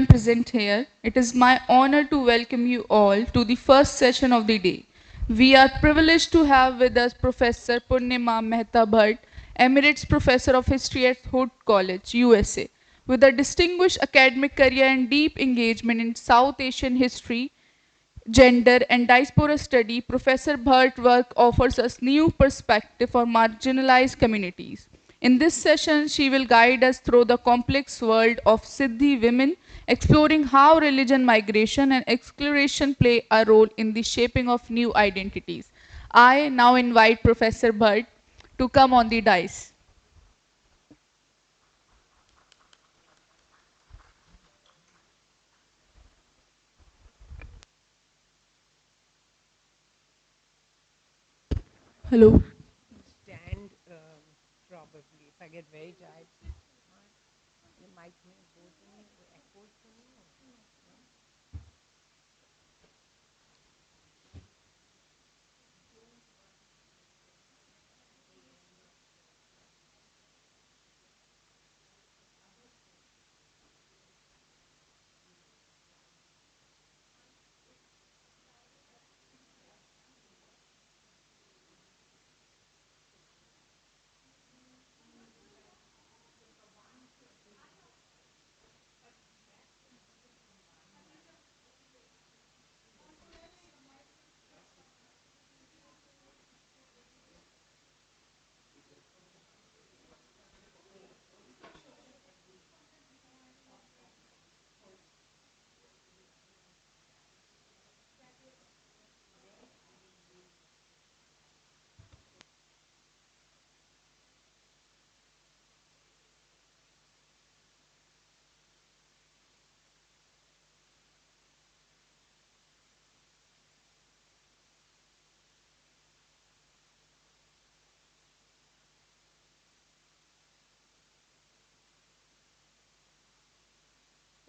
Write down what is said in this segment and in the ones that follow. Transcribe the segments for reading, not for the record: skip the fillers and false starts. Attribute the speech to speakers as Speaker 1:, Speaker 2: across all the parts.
Speaker 1: present here. It is my honor to welcome you all to the first session of the day. We are privileged to have with us Professor Purnima Mehta Bhatt, Emeritus Professor of History at Hood College, USA. With a distinguished academic career and deep engagement in South Asian history, gender, and diaspora study, Professor Bhart's work offers us new perspective for marginalized communities. In this session, she will guide us through the complex world of Sidi women, exploring how religion, migration, and exploration play a role in the shaping of new identities. I now invite Professor Bhart to come on the dais. Hello.
Speaker 2: Stand probably. If I get very tired, the mic may go to me, echo to me.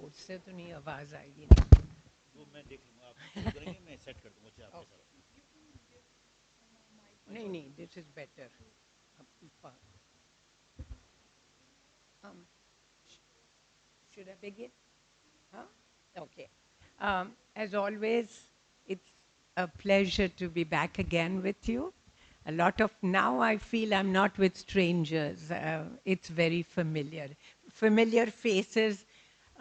Speaker 2: उससे तो नहीं आवाज आएगी ना वो मैं देख लूंगा आप करेंगे मैं सेट कर दूंगा चाहे आपके साथ नहीं नहीं this is better should I begin? Huh? Okay. As always, it's a pleasure to be back again with you. A lot of now I feel I'm not with strangers. It's very familiar. Familiar faces,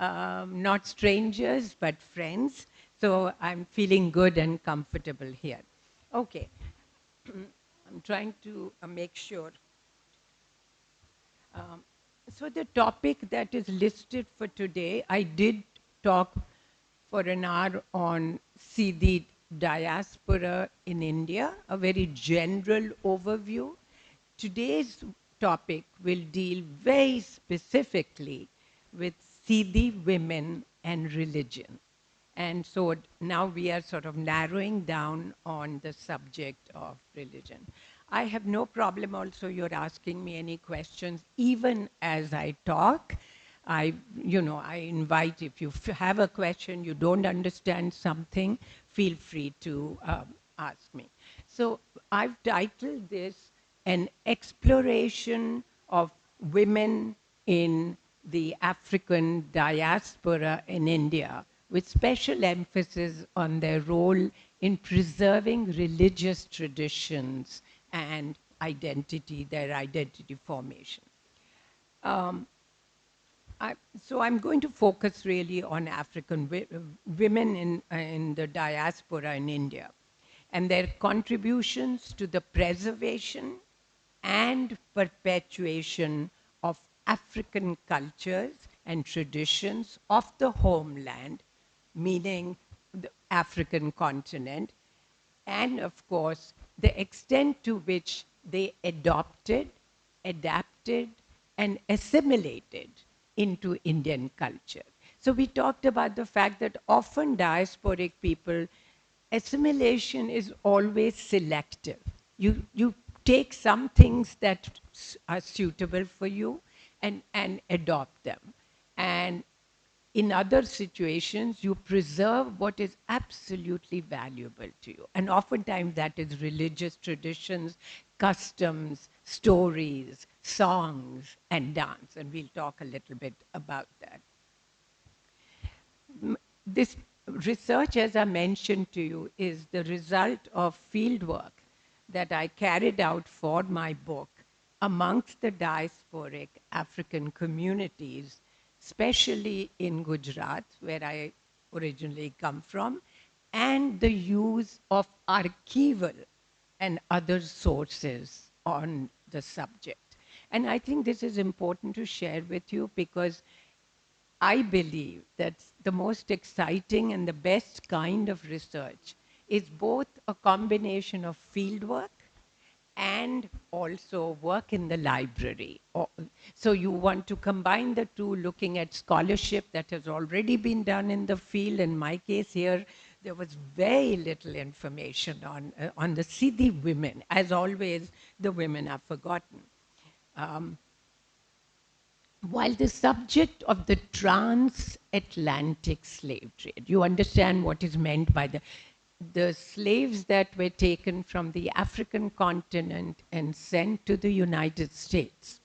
Speaker 2: not strangers, but friends. So I'm feeling good and comfortable here. Okay. I'm trying to make sure. Um, so the topic that is listed for today, I did talk for an hour on Sidi diaspora in India, a very general overview. Today's topic will deal very specifically with Sidi women and religion. And so now we are sort of narrowing down on the subject of religion. I have no problem also you're asking me any questions even as I talk. I invite if you have a question, you don't understand something, feel free to ask me. So I've titled this An Exploration of Women in the African Diaspora in India, with special emphasis on their role in preserving religious traditions and identity, their identity formation. So I'm going to focus really on African women in the diaspora in India and their contributions to the preservation and perpetuation of African cultures and traditions of the homeland, meaning the African continent, and of course, the extent to which they adopted, adapted, and assimilated into Indian culture. So we talked about the fact that often diasporic people, assimilation is always selective. You take some things that are suitable for you and adopt them. And in other situations, you preserve what is absolutely valuable to you. And oftentimes that is religious traditions, customs, stories, songs, and dance. And we'll talk a little bit about that. this research, as I mentioned to you, is the result of field work that I carried out for my book amongst the diasporic African communities, especially in Gujarat, where I originally come from, and the use of archival and other sources on the subject. And I think this is important to share with you because I believe that the most exciting and the best kind of research is both a combination of fieldwork and also work in the library. So you want to combine the two, looking at scholarship that has already been done in the field. In my case here, there was very little information on the Sidi women. As always, the women are forgotten. Um, while the subject of the transatlantic slave trade, you understand what is meant by the slaves that were taken from the African continent and sent to the United States.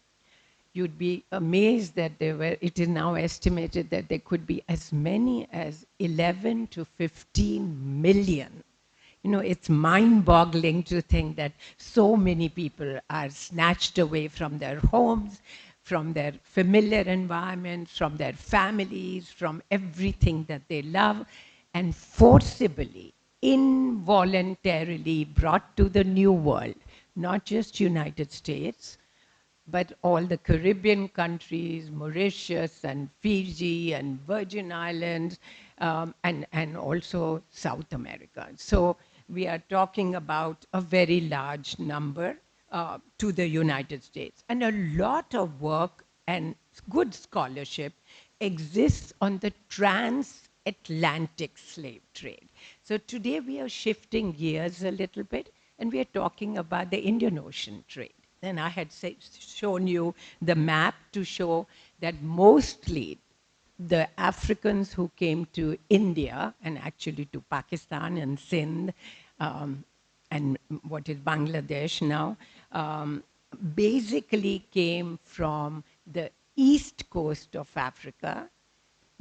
Speaker 2: You'd be amazed that it is now estimated that there could be as many as 11 to 15 million. You know, it's mind-boggling to think that so many people are snatched away from their homes, from their familiar environments, from their families, from everything that they love, and forcibly, involuntarily brought to the New World, not just United States, but all the Caribbean countries, Mauritius and Fiji and Virgin Islands, and also South America. So we are talking about a very large number to the United States. And a lot of work and good scholarship exists on the transatlantic slave trade. So today we are shifting gears a little bit, and we are talking about the Indian Ocean trade. And I had shown you the map to show that mostly the Africans who came to India and actually to Pakistan and Sindh and what is Bangladesh now, basically came from the east coast of Africa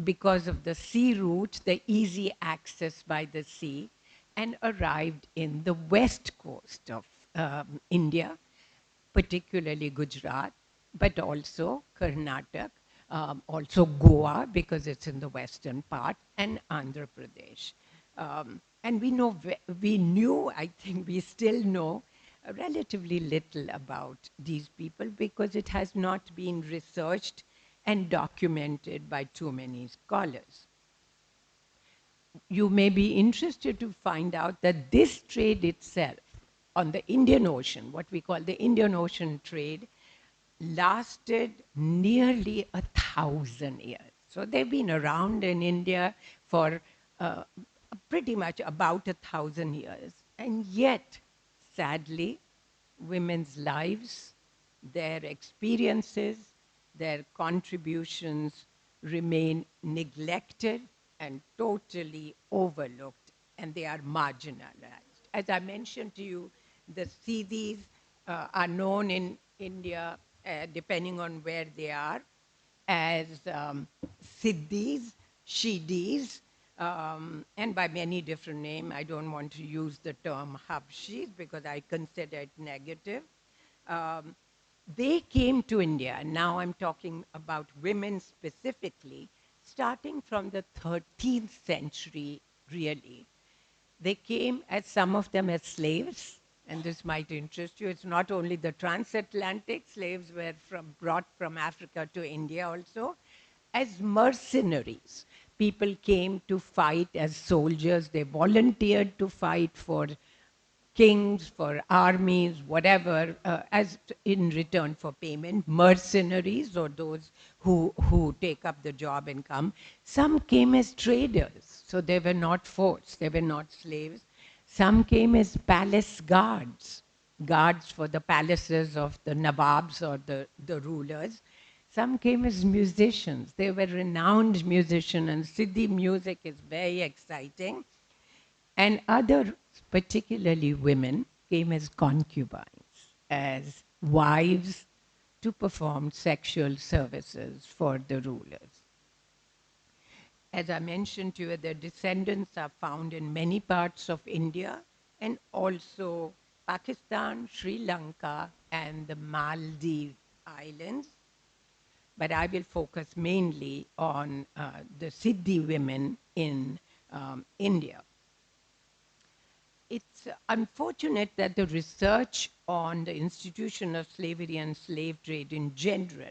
Speaker 2: because of the sea route, the easy access by the sea, and arrived in the west coast of India, particularly Gujarat, but also Karnataka, also Goa, because it's in the western part, and Andhra Pradesh. And we knew, I think we still know relatively little about these people because it has not been researched and documented by too many scholars. You may be interested to find out that this trade itself on the Indian Ocean, what we call the Indian Ocean trade, lasted nearly 1,000 years. So they've been around in India for pretty much about 1,000 years. And yet, sadly, women's lives, their experiences, their contributions remain neglected and totally overlooked, and they are marginalized. As I mentioned to you, the Sidis are known in India, depending on where they are, as Siddis, Shidis, and by many different names. I don't want to use the term Habshis because I consider it negative. Um, they came to India, and now I'm talking about women specifically, starting from the 13th century, really. They came as some of them as slaves, and this might interest you. It's not only the transatlantic slaves were brought from Africa to India also, as mercenaries. People came to fight as soldiers. They volunteered to fight for kings, for armies, whatever, as in return for payment, mercenaries or those who take up the job and come. Some came as traders, so they were not forced, they were not slaves. Some came as palace guards, guards for the palaces of the Nawabs or the rulers. Some came as musicians. They were renowned musicians, and Sidi music is very exciting. And others, particularly women, came as concubines, as wives to perform sexual services for the rulers. As I mentioned to you, their descendants are found in many parts of India and also Pakistan, Sri Lanka, and the Maldives Islands. But I will focus mainly on the Sidi women in India. It's unfortunate that the research on the institution of slavery and slave trade in general,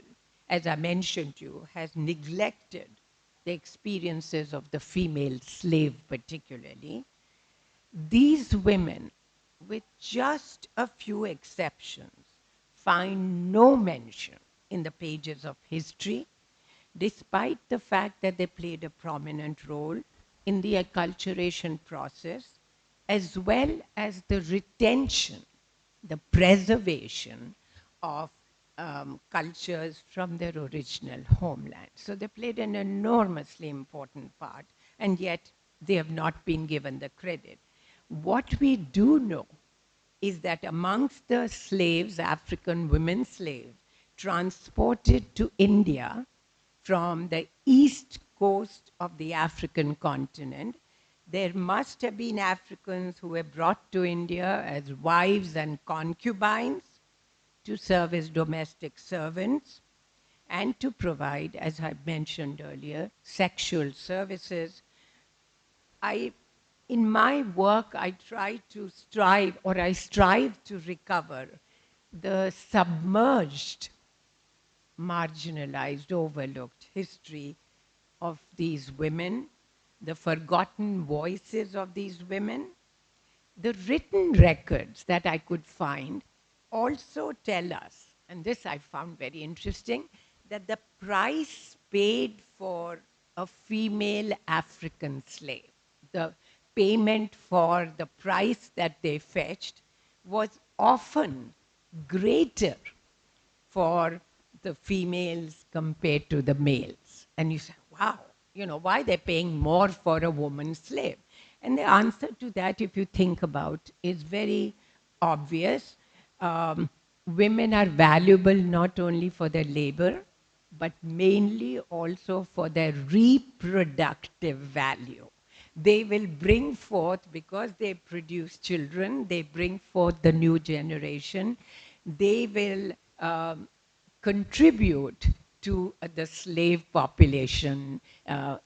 Speaker 2: as I mentioned to you, has neglected the experiences of the female slave, particularly. These women, with just a few exceptions, find no mention in the pages of history, despite the fact that they played a prominent role in the acculturation process, as well as the retention, the preservation of cultures from their original homeland. So they played an enormously important part, and yet they have not been given the credit. What we do know is that amongst the slaves, African women slaves, transported to India from the east coast of the African continent, there must have been Africans who were brought to India as wives and concubines to serve as domestic servants and to provide, as I mentioned earlier, sexual services. In my work, I strive to recover the submerged, marginalized, overlooked history of these women, the forgotten voices of these women. The written records that I could find also tell us, and this I found very interesting, that the price paid for a female African slave, the payment for the price that they fetched, was often greater for the females compared to the males. And you say, wow, why they're paying more for a woman slave? And the answer to that, if you think about, is very obvious. Women are valuable not only for their labor, but mainly also for their reproductive value. They will bring forth, because they produce children, they bring forth the new generation. They will contribute to the slave population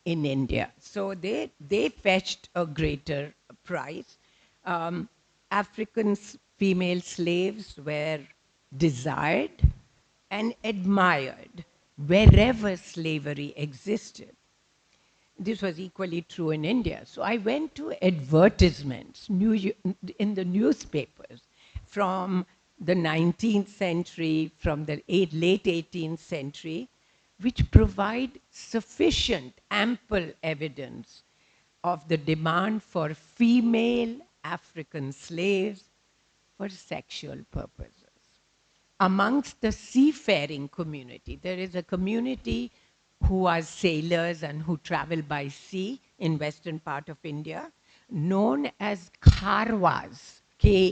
Speaker 2: in India. So they fetched a greater price. African female slaves were desired and admired wherever slavery existed. This was equally true in India. So I went to advertisements in the newspapers from the 19th century, from the late 18th century, which provide sufficient, ample evidence of the demand for female African slaves for sexual purposes. Amongst the seafaring community, there is a community who are sailors and who travel by sea in western part of India, known as Kharwas, Kharwas.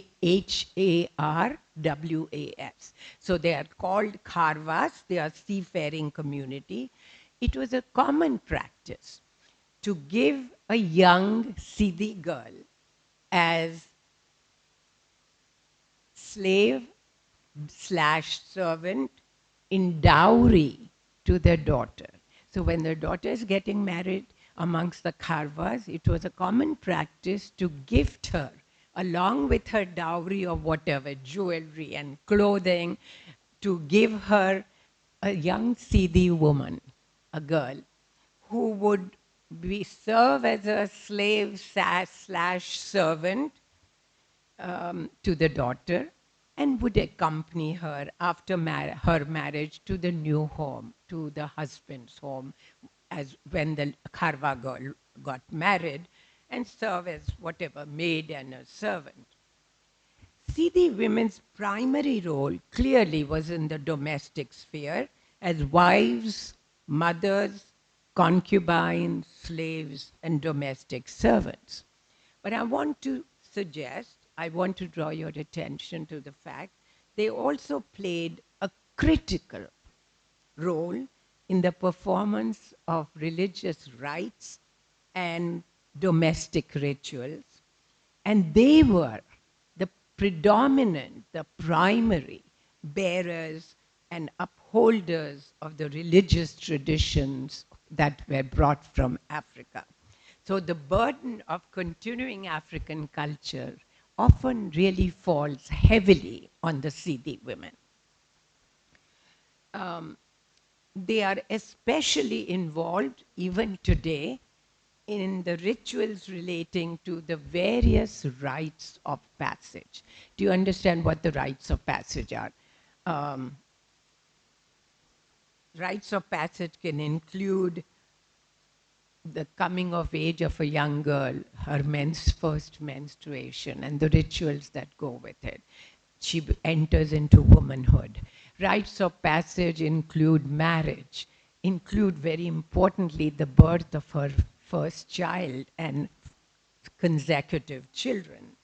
Speaker 2: So they are called Kharwas, they are seafaring community. It was a common practice to give a young Sidi girl as slave slash servant in dowry to their daughter. So when their daughter is getting married amongst the Kharwas, it was a common practice to gift her, along with her dowry of whatever, jewelry and clothing, to give her a young Sidi woman, a girl, who would serve as a slave slash servant to the daughter and would accompany her after her marriage to the new home, to the husband's home, as when the Kharwa girl got married, and serve as whatever, maid and a servant. Sidi women's primary role clearly was in the domestic sphere as wives, mothers, concubines, slaves, and domestic servants. But I want to draw your attention to the fact they also played a critical role in the performance of religious rites and domestic rituals. And they were the predominant, the primary bearers and upholders of the religious traditions that were brought from Africa. So the burden of continuing African culture often really falls heavily on the Sidi women. Um, they are especially involved even today in the rituals relating to the various rites of passage. Do you understand what the rites of passage are? Um, rites of passage can include the coming of age of a young girl, her first menstruation, and the rituals that go with it. She enters into womanhood. Rites of passage include marriage, include very importantly the birth of her first child and consecutive children.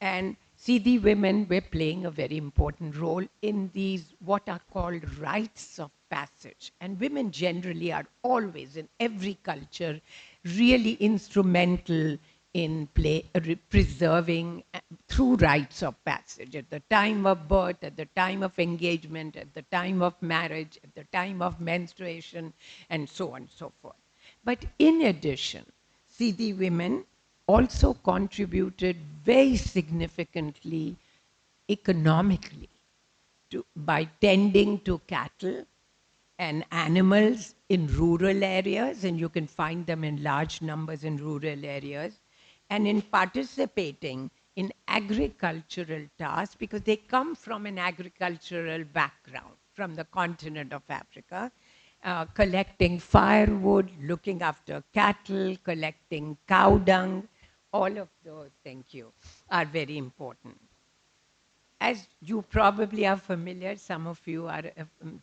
Speaker 2: And Sidi women were playing a very important role in these what are called rites of passage. And women generally are always, in every culture, really instrumental in preserving through rites of passage at the time of birth, at the time of engagement, at the time of marriage, at the time of menstruation, and so on and so forth. But in addition, Sidi women also contributed very significantly economically by tending to cattle and animals in rural areas, and you can find them in large numbers in rural areas, and in participating in agricultural tasks because they come from an agricultural background from the continent of Africa, collecting firewood, looking after cattle, collecting cow dung. All of those, thank you, are very important. As you probably are familiar, some of you are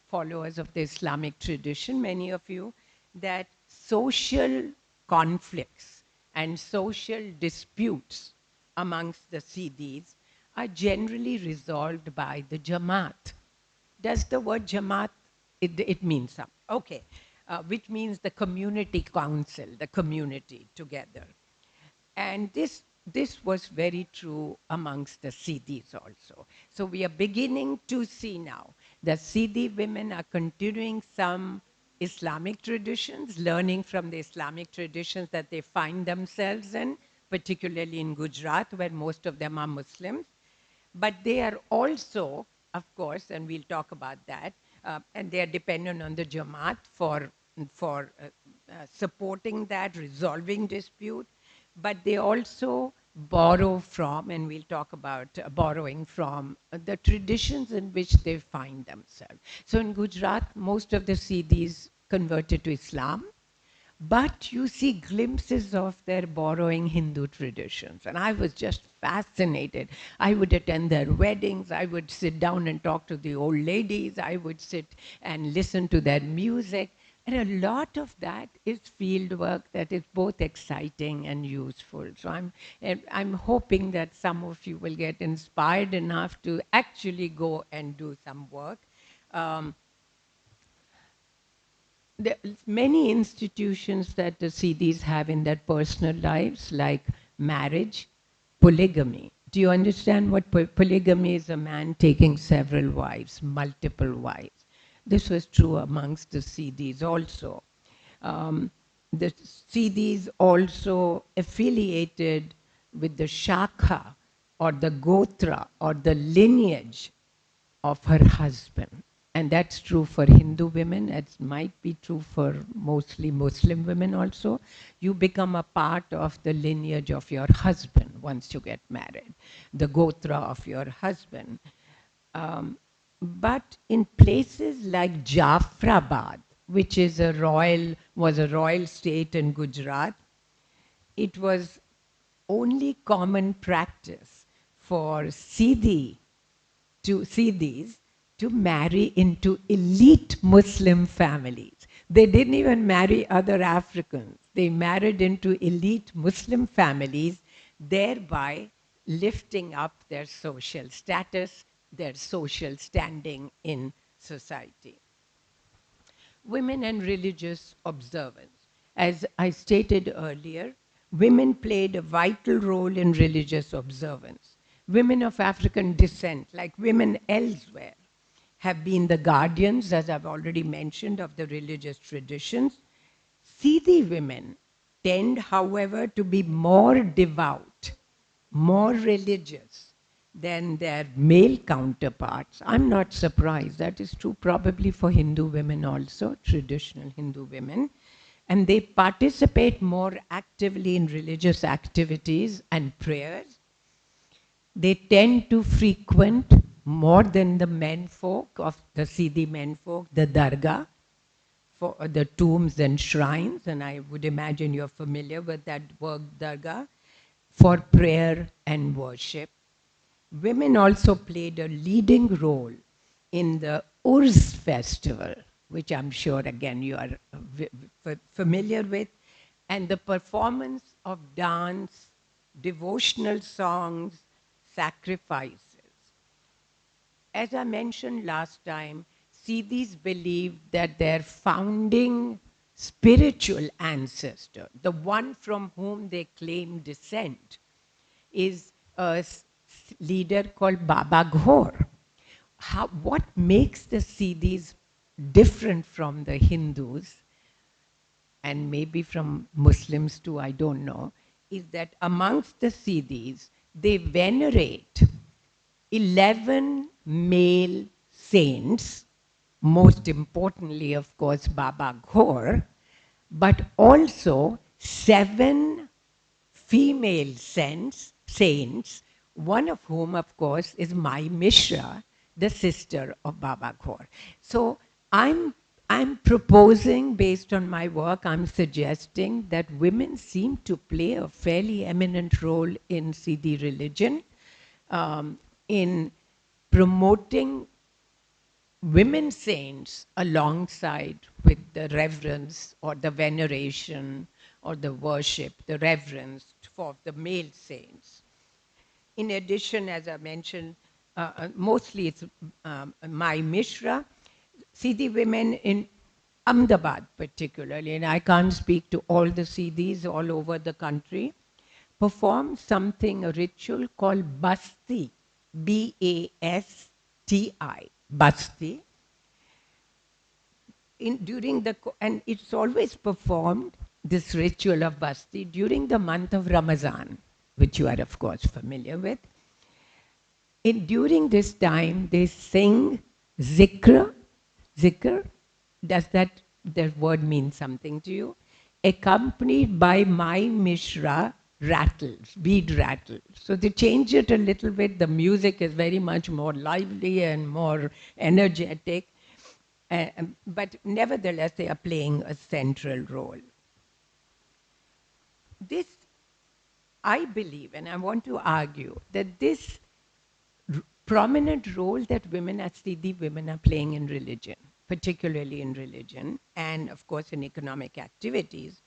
Speaker 2: followers of the Islamic tradition, many of you, that social conflicts and social disputes amongst the Sidis are generally resolved by the Jamaat. Does the word Jamaat, it means something? Okay, which means the community council, the community together. And this was very true amongst the Sidis also. So we are beginning to see now that Sidi women are continuing some Islamic traditions, learning from the Islamic traditions that they find themselves in, particularly in Gujarat, where most of them are Muslims. But they are also, of course, and we'll talk about that, and they are dependent on the Jamaat for supporting that, resolving dispute, but they also borrow from, and we'll talk about borrowing from the traditions in which they find themselves. So in Gujarat, most of the Sidis converted to Islam, but you see glimpses of their borrowing Hindu traditions. And I was just fascinated. I would attend their weddings. I would sit down and talk to the old ladies. I would sit and listen to their music. And a lot of that is field work that is both exciting and useful. So I'm hoping that some of you will get inspired enough to actually go and do some work. Um, there are many institutions that the CDs have in their personal lives, like marriage, polygamy. Do you understand what polygamy is? A man taking several wives, multiple wives. This was true amongst the CDs also. Um, the CDs also affiliated with the Shakha or the Gotra or the lineage of her husband. And that's true for Hindu women. It might be true for mostly Muslim women also. You become a part of the lineage of your husband once you get married, the gotra of your husband. Um, but in places like Jafrabad, which was a royal state in Gujarat, it was only common practice for Sidis to marry into elite Muslim families. They didn't even marry other Africans. They married into elite Muslim families, thereby lifting up their social status, their social standing in society. women and religious observance. As I stated earlier, women played a vital role in religious observance. Women of African descent, like women elsewhere, have been the guardians, as I've already mentioned, of the religious traditions. Sidi women tend, however, to be more devout, more religious than their male counterparts. I'm not surprised. That is true probably for Hindu women also, traditional Hindu women. And they participate more actively in religious activities and prayers. They tend to frequent more than the men folk of the Sidi men folk, the dargah, for the tombs and shrines, and I would imagine you're familiar with that word dargah, for prayer and worship. Women also played a leading role in the Urs festival, which I'm sure again you are familiar with, and the performance of dance, devotional songs, sacrifices. As I mentioned last time, Siddhis believed that their founding spiritual ancestor, the one from whom they claim descent, is a leader called Baba Ghor. What makes the Siddhis different from the Hindus and maybe from Muslims too, I don't know, is that amongst the Siddhis, they venerate 11 male saints, most importantly, of course, Baba Ghor, but also 7 female saints, one of whom, of course, is Mai Mishra, the sister of Baba Ghor. So I'm I'm proposing, based on my work, I'm suggesting that women seem to play a fairly eminent role in Sidi religion, in promoting women saints alongside with the reverence or the veneration or the worship, the reverence for the male saints. In addition, as I mentioned, mostly it's my Mishra, Sidi women in Ahmedabad particularly, and I can't speak to all the Sidis all over the country, perform something, a ritual called Basti, Basti, Basti, and it's always performed, this ritual of Basti, during the month of Ramadan, which you are of course familiar with. During this time, they sing zikr. Zikr, does that word mean something to you? Accompanied by my Mishra rattles, bead rattles. So they change it a little bit. The music is very much more lively and more energetic. But nevertheless, they are playing a central role. This, I believe, and I want to argue, that this prominent role that women as Sidi women are playing in religion, particularly in religion, and of course in economic activities,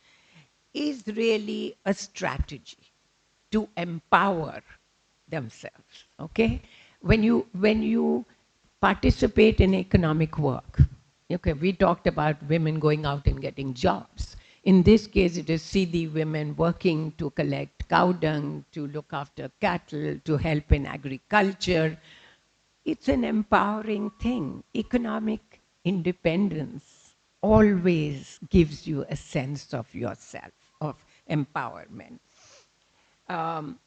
Speaker 2: is really a strategy to empower themselves. Okay, when you participate in economic work, okay, we talked about women going out and getting jobs. In this case, it is Sidi women working to collect cow dung, to look after cattle, to help in agriculture. It's an empowering thing. Economic independence always gives you a sense of yourself, of empowerment. Um,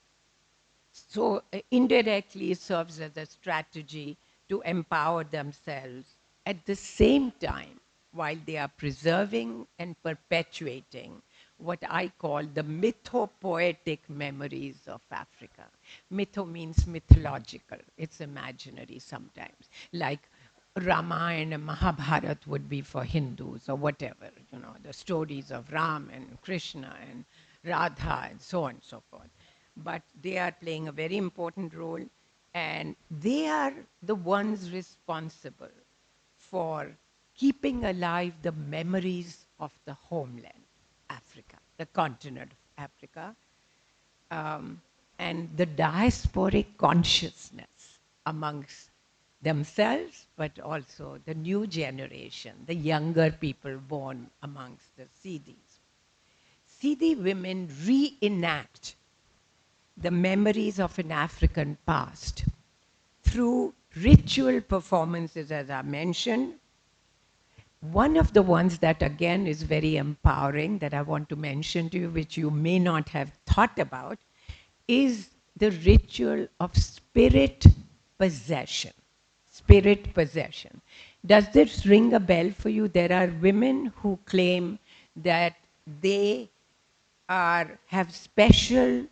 Speaker 2: so indirectly it serves as a strategy to empower themselves at the same time while they are preserving and perpetuating what I call the mythopoetic memories of Africa. Mytho means mythological, it's imaginary sometimes, like Ramayana and Mahabharata would be for Hindus or whatever, the stories of Ram and Krishna and Radha and so on and so forth. But they are playing a very important role, and they are the ones responsible for keeping alive the memories of the homeland, Africa, the continent of Africa, um, and the diasporic consciousness amongst themselves, but also the new generation, the younger people born amongst the Sidis. Sidi women reenact the memories of an African past through ritual performances, as I mentioned. One of the ones that, again, is very empowering that I want to mention to you, which you may not have thought about, is the ritual of spirit possession. Spirit possession. Does this ring a bell for you? There are women who claim that they have special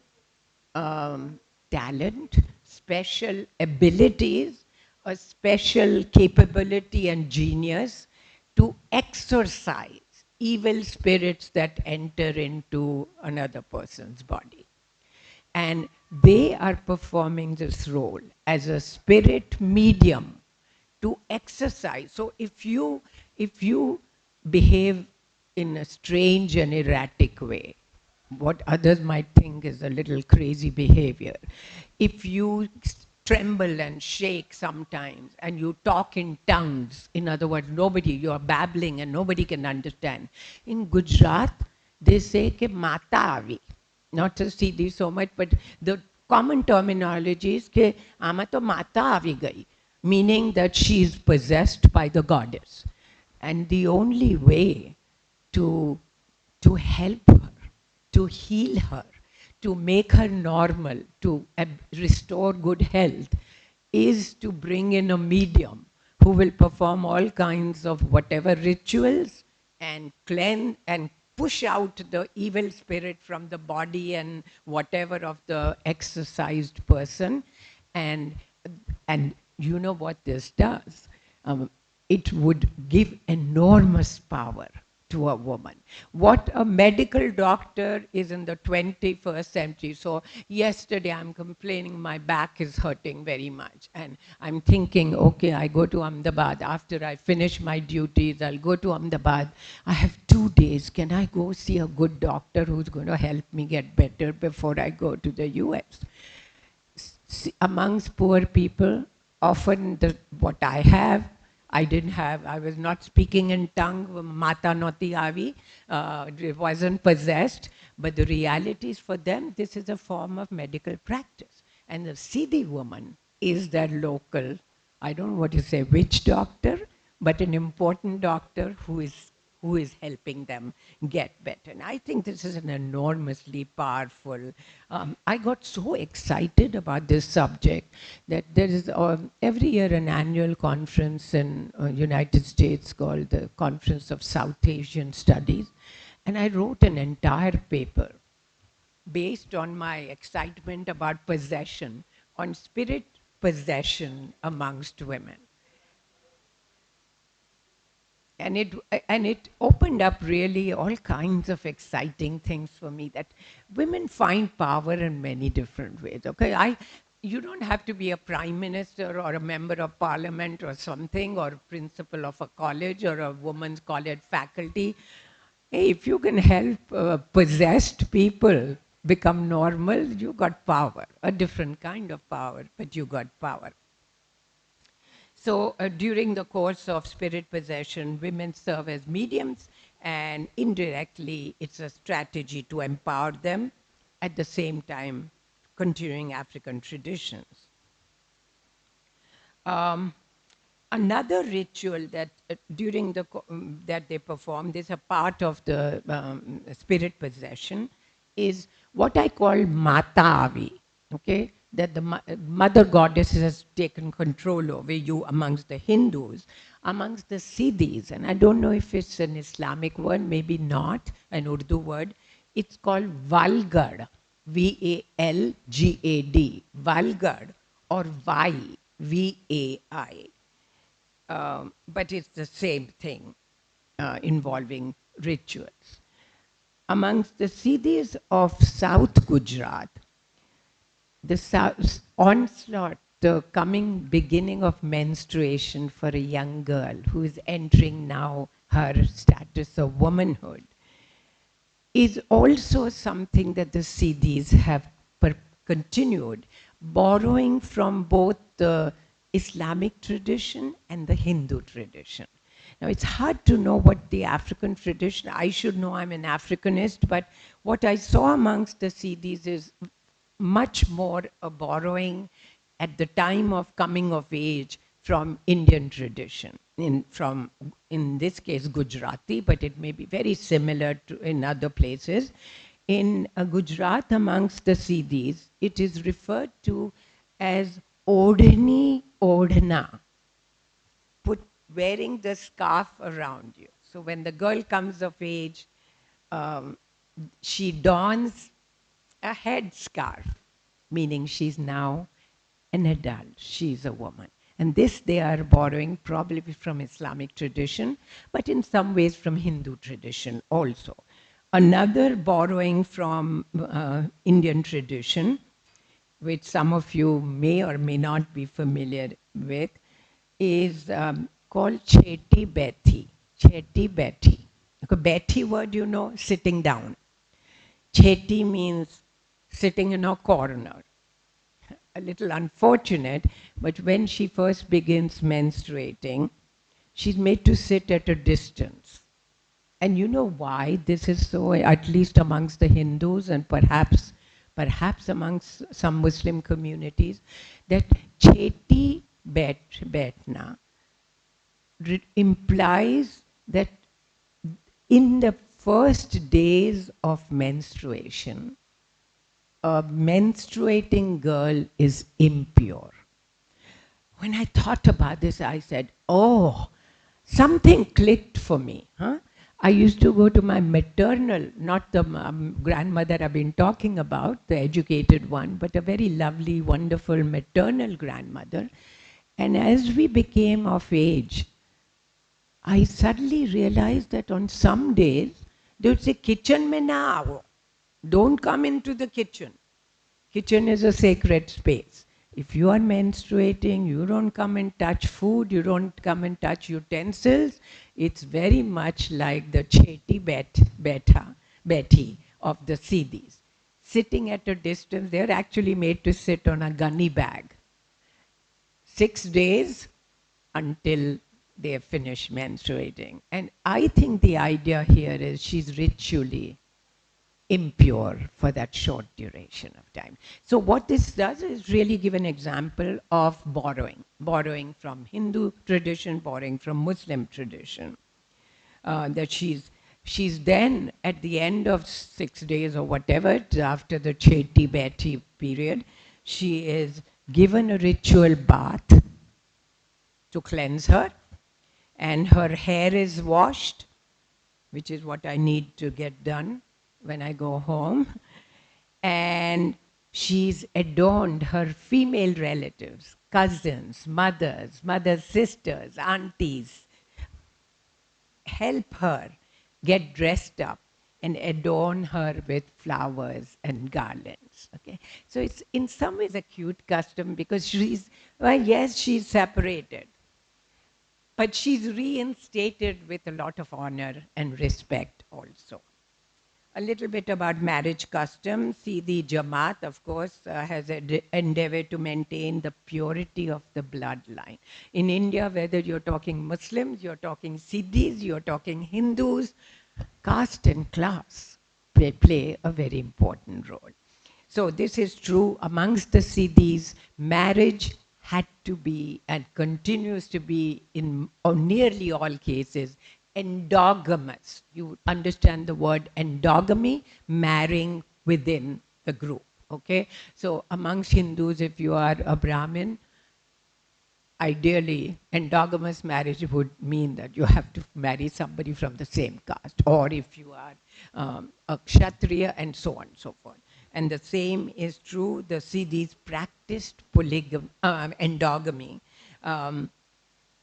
Speaker 2: talent, special abilities, a special capability and genius to exorcise evil spirits that enter into another person's body. And they are performing this role as a spirit medium to exercise. So if you behave in a strange and erratic way, what others might think is a little crazy behavior, if you tremble and shake sometimes and you talk in tongues, in other words, you're babbling and nobody can understand. In Gujarat, they say ke mata avi, not to see this so much, but the common terminology is ke ama to mata avi gai, meaning that she is possessed by the goddess. And the only way to, to help her, to heal her, to make her normal, to restore good health, is to bring in a medium who will perform all kinds of whatever rituals and cleanse and push out the evil spirit from the body and whatever of the exorcised person. And and you know what this does? It would give enormous power to a woman. What a medical doctor is in the 21st century. So yesterday I'm complaining my back is hurting very much. And I'm thinking, okay, I go to Ahmedabad. After I finish my duties, I'll go to Ahmedabad. I have 2 days. Can I go see a good doctor who's going to help me get better before I go to the US? Amongst poor people, often what I have, I didn't have. I was not speaking in tongue, mata noti avi, it wasn't possessed. But the reality is for them, this is a form of medical practice. And the Sidi woman is their local, I don't know what to say, witch doctor, but an important doctor who is helping them get better. And I think this is an enormously powerful. I got so excited about this subject that there is every year an annual conference in United States called the Conference of South Asian Studies. And I wrote an entire paper based on my excitement about possession, on spirit possession amongst women. And it opened up really all kinds of exciting things for me, that women find power in many different ways. Okay, you don't have to be a prime minister or a member of parliament or something, or principal of a college or a women's college faculty. Hey, if you can help possessed people become normal, you got power, a different kind of power, but you got power. So during the course of spirit possession, women serve as mediums, and indirectly it's a strategy to empower them, at the same time continuing African traditions. Um, Another ritual that that they perform, this is a part of the spirit possession, is what I call Matavi. Okay, that the mother goddess has taken control over you amongst the Hindus, amongst the Siddhis, and I don't know if it's an Islamic word, maybe not, an Urdu word. It's called Valgad, Valgad, Valgad, or Vai, Vai. But it's the same thing involving rituals. Amongst the Siddhis of South Gujarat, the onslaught, the coming beginning of menstruation for a young girl who is entering now her status of womanhood, is also something that the Siddhis have continued, borrowing from both the Islamic tradition and the Hindu tradition. Now, it's hard to know what the African tradition, I should know, I'm an Africanist, but what I saw amongst the Sidis is much more a borrowing at the time of coming of age from Indian tradition. In this case, Gujarati, but it may be very similar to in other places. In Gujarat, amongst the Sidis, it is referred to as Odhni Odhna, put wearing the scarf around you. So when the girl comes of age, um, she dons a headscarf, meaning she's now an adult, she's a woman. And this they are borrowing probably from Islamic tradition, but in some ways from Hindu tradition also. Another borrowing from Indian tradition, which some of you may or may not be familiar with, is called Cheti Beti. Cheti Beti. Okay, Beti word, you know, sitting down. Cheti means sitting in a corner. A little unfortunate, but when she first begins menstruating, she's made to sit at a distance. And you know why this is so, at least amongst the Hindus and perhaps amongst some Muslim communities, that Cheti Betna implies that in the first days of menstruation, a menstruating girl is impure. When I thought about this, I said, oh, something clicked for me. Huh? I used to go to my maternal, not the grandmother I've been talking about, the educated one, but a very lovely, wonderful maternal grandmother. And as we became of age, I suddenly realized that on some days, they would say, kitchen mein na aao. Don't come into the kitchen. Kitchen is a sacred space. If you are menstruating, you don't come and touch food, you don't come and touch utensils. It's very much like the Betty of the Sidis. Sitting at a distance, they're actually made to sit on a gunny bag. 6 days until they finish menstruating. And I think the idea here is she's ritually impure for that short duration of time. So what this does is really give an example of borrowing from Hindu tradition, borrowing from Muslim tradition. That she's then at the end of 6 days or whatever, after the Cheti Beti period, she is given a ritual bath to cleanse her, and her hair is washed, which is what I need to get done when I go home. And she's adorned her female relatives, cousins, mothers, sisters, aunties, help her get dressed up and adorn her with flowers and garlands. Okay, so it's in some ways a cute custom because well, yes, she's separated, but she's reinstated with a lot of honor and respect also. A little bit about marriage customs. See, the Jamaat, of course, has endeavored to maintain the purity of the bloodline. In India, whether you're talking Muslims, you're talking Sidis, you're talking Hindus, caste and class play a very important role. So this is true amongst the Sidis. Marriage had to be and continues to be in nearly all cases endogamous. You understand the word endogamy, marrying within the group. Okay, so amongst Hindus, if you are a Brahmin, ideally endogamous marriage would mean that you have to marry somebody from the same caste, or if you are a Kshatriya, and so on and so forth. And the same is true, the Siddhis practiced endogamy.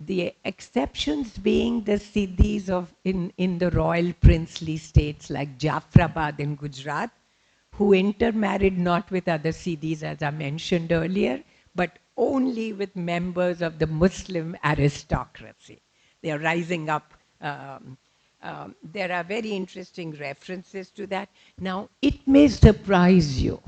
Speaker 2: The exceptions being the Siddhis in the royal princely states like Jafrabad in Gujarat, who intermarried not with other Siddhis, as I mentioned earlier, but only with members of the Muslim aristocracy. They are rising up. There are very interesting references to that. Now, it may surprise you,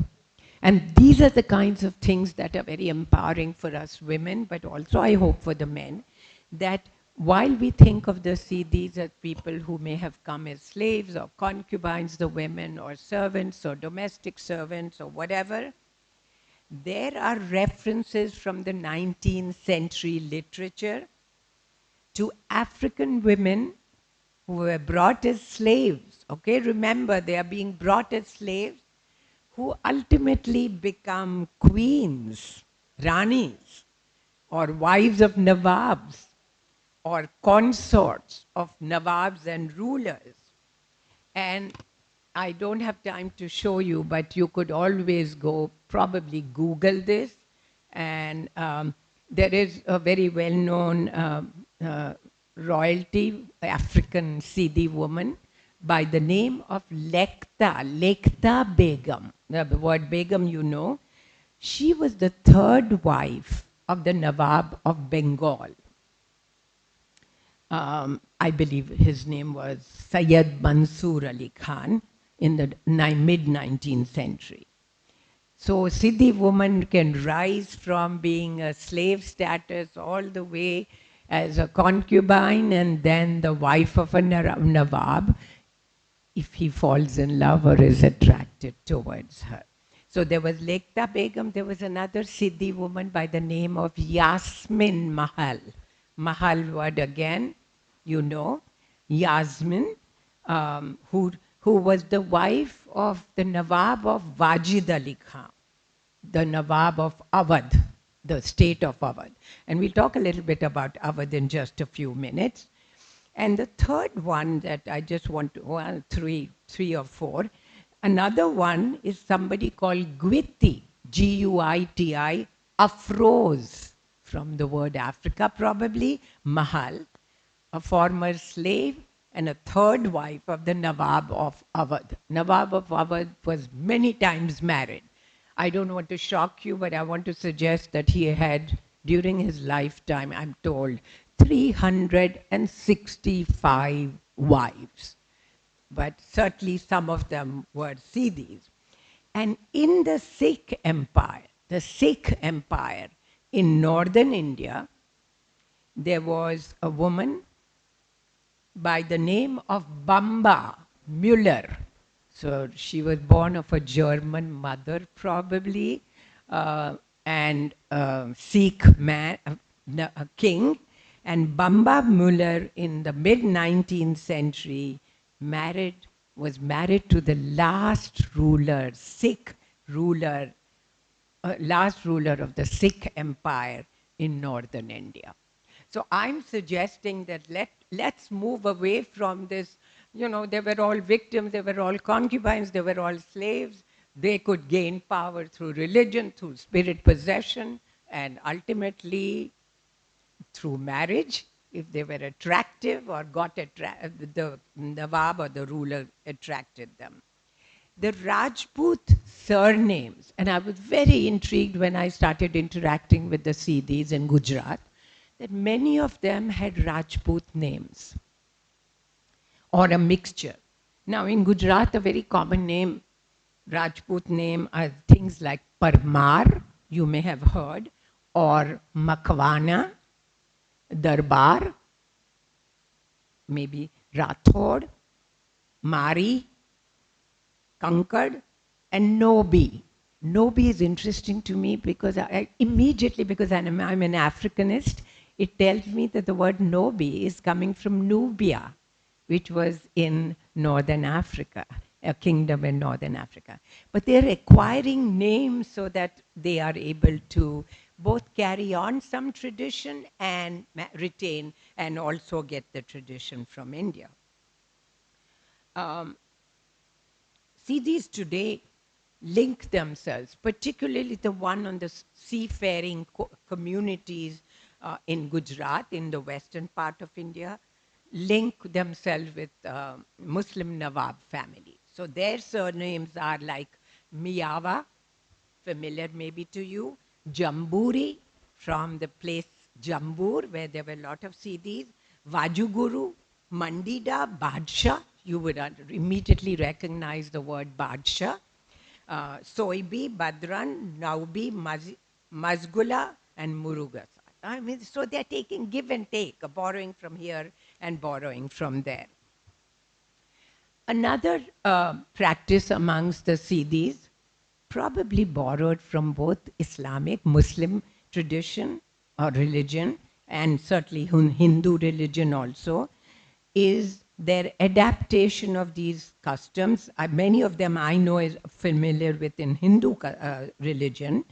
Speaker 2: And these are the kinds of things that are very empowering for us women, but also I hope for the men, that while we think of the Sidis as people who may have come as slaves or concubines, the women, or servants or domestic servants or whatever, there are references from the 19th century literature to African women who were brought as slaves. Okay, remember, they are being brought as slaves who ultimately become queens, ranis, or wives of nawabs, or consorts of nawabs and rulers. And I don't have time to show you, but you could always go, probably Google this. And there is a very well known royalty, African Sidi woman by the name of Lekta Begum. The word Begum, you know. She was the third wife of the Nawab of Bengal. I believe his name was Sayyid Mansoor Ali Khan in the mid 19th century. So Sidi woman can rise from being a slave status all the way as a concubine and then the wife of a Nawab if he falls in love or is attracted towards her. So there was Lekta Begum, there was another Sidi woman by the name of Yasmin Mahal. Mahal word again, you know, Yasmin, who was the wife of the Nawab of Wajid Ali Khan, the Nawab of Awadh, the state of Awadh. And we'll talk a little bit about Awadh in just a few minutes. And the third one that I just want to, well, three or four. Another one is somebody called Gwiti, Guiti, Afroz, from the word Africa probably, Mahal, a former slave and a third wife of the Nawab of Awadh. Nawab of Awadh was many times married. I don't want to shock you, but I want to suggest that he had, during his lifetime, I'm told, 365 wives. But certainly some of them were Sidis. And in the Sikh Empire in northern India, there was a woman by the name of Bamba Müller. So she was born of a German mother, probably, and a Sikh man, a king. And Bamba Müller in the mid 19th century was married to the last ruler, Sikh ruler, last ruler of the Sikh Empire in northern India. So I'm suggesting that let's move away from this, you know, they were all victims, they were all concubines, they were all slaves. They could gain power through religion, through spirit possession, and ultimately through marriage, if they were attractive or the Nawab or the ruler attracted them. The Rajput surnames, and I was very intrigued when I started interacting with the Sidis in Gujarat, that many of them had Rajput names or a mixture. Now in Gujarat, a very common name, Rajput name, are things like Parmar, you may have heard, or Makwana, Darbar, maybe Rathod, Mari, Kankad, and Nobi. Nobi is interesting to me because because I'm an Africanist, it tells me that the word Nobi is coming from Nubia, which was in northern Africa, a kingdom in northern Africa. But they're acquiring names so that they are able to both carry on some tradition and retain and also get the tradition from India. Sidis today link themselves, particularly the one on the seafaring communities in Gujarat, in the western part of India, link themselves with Muslim Nawab family. So their surnames are like Miyawa, familiar maybe to you, Jamburi, from the place Jambur, where there were a lot of Sidis, Vajuguru, Mandida, Badshah, you would immediately recognize the word Badshah, Soibi, Badran, Naubi, Mazgula, and Murugasat. I mean, so they're taking give and take, borrowing from here and borrowing from there. Another practice amongst the Sidis, probably borrowed from both Islamic, Muslim tradition or religion, and certainly Hindu religion also, is their adaptation of these customs. Many of them I know is familiar with in Hindu religion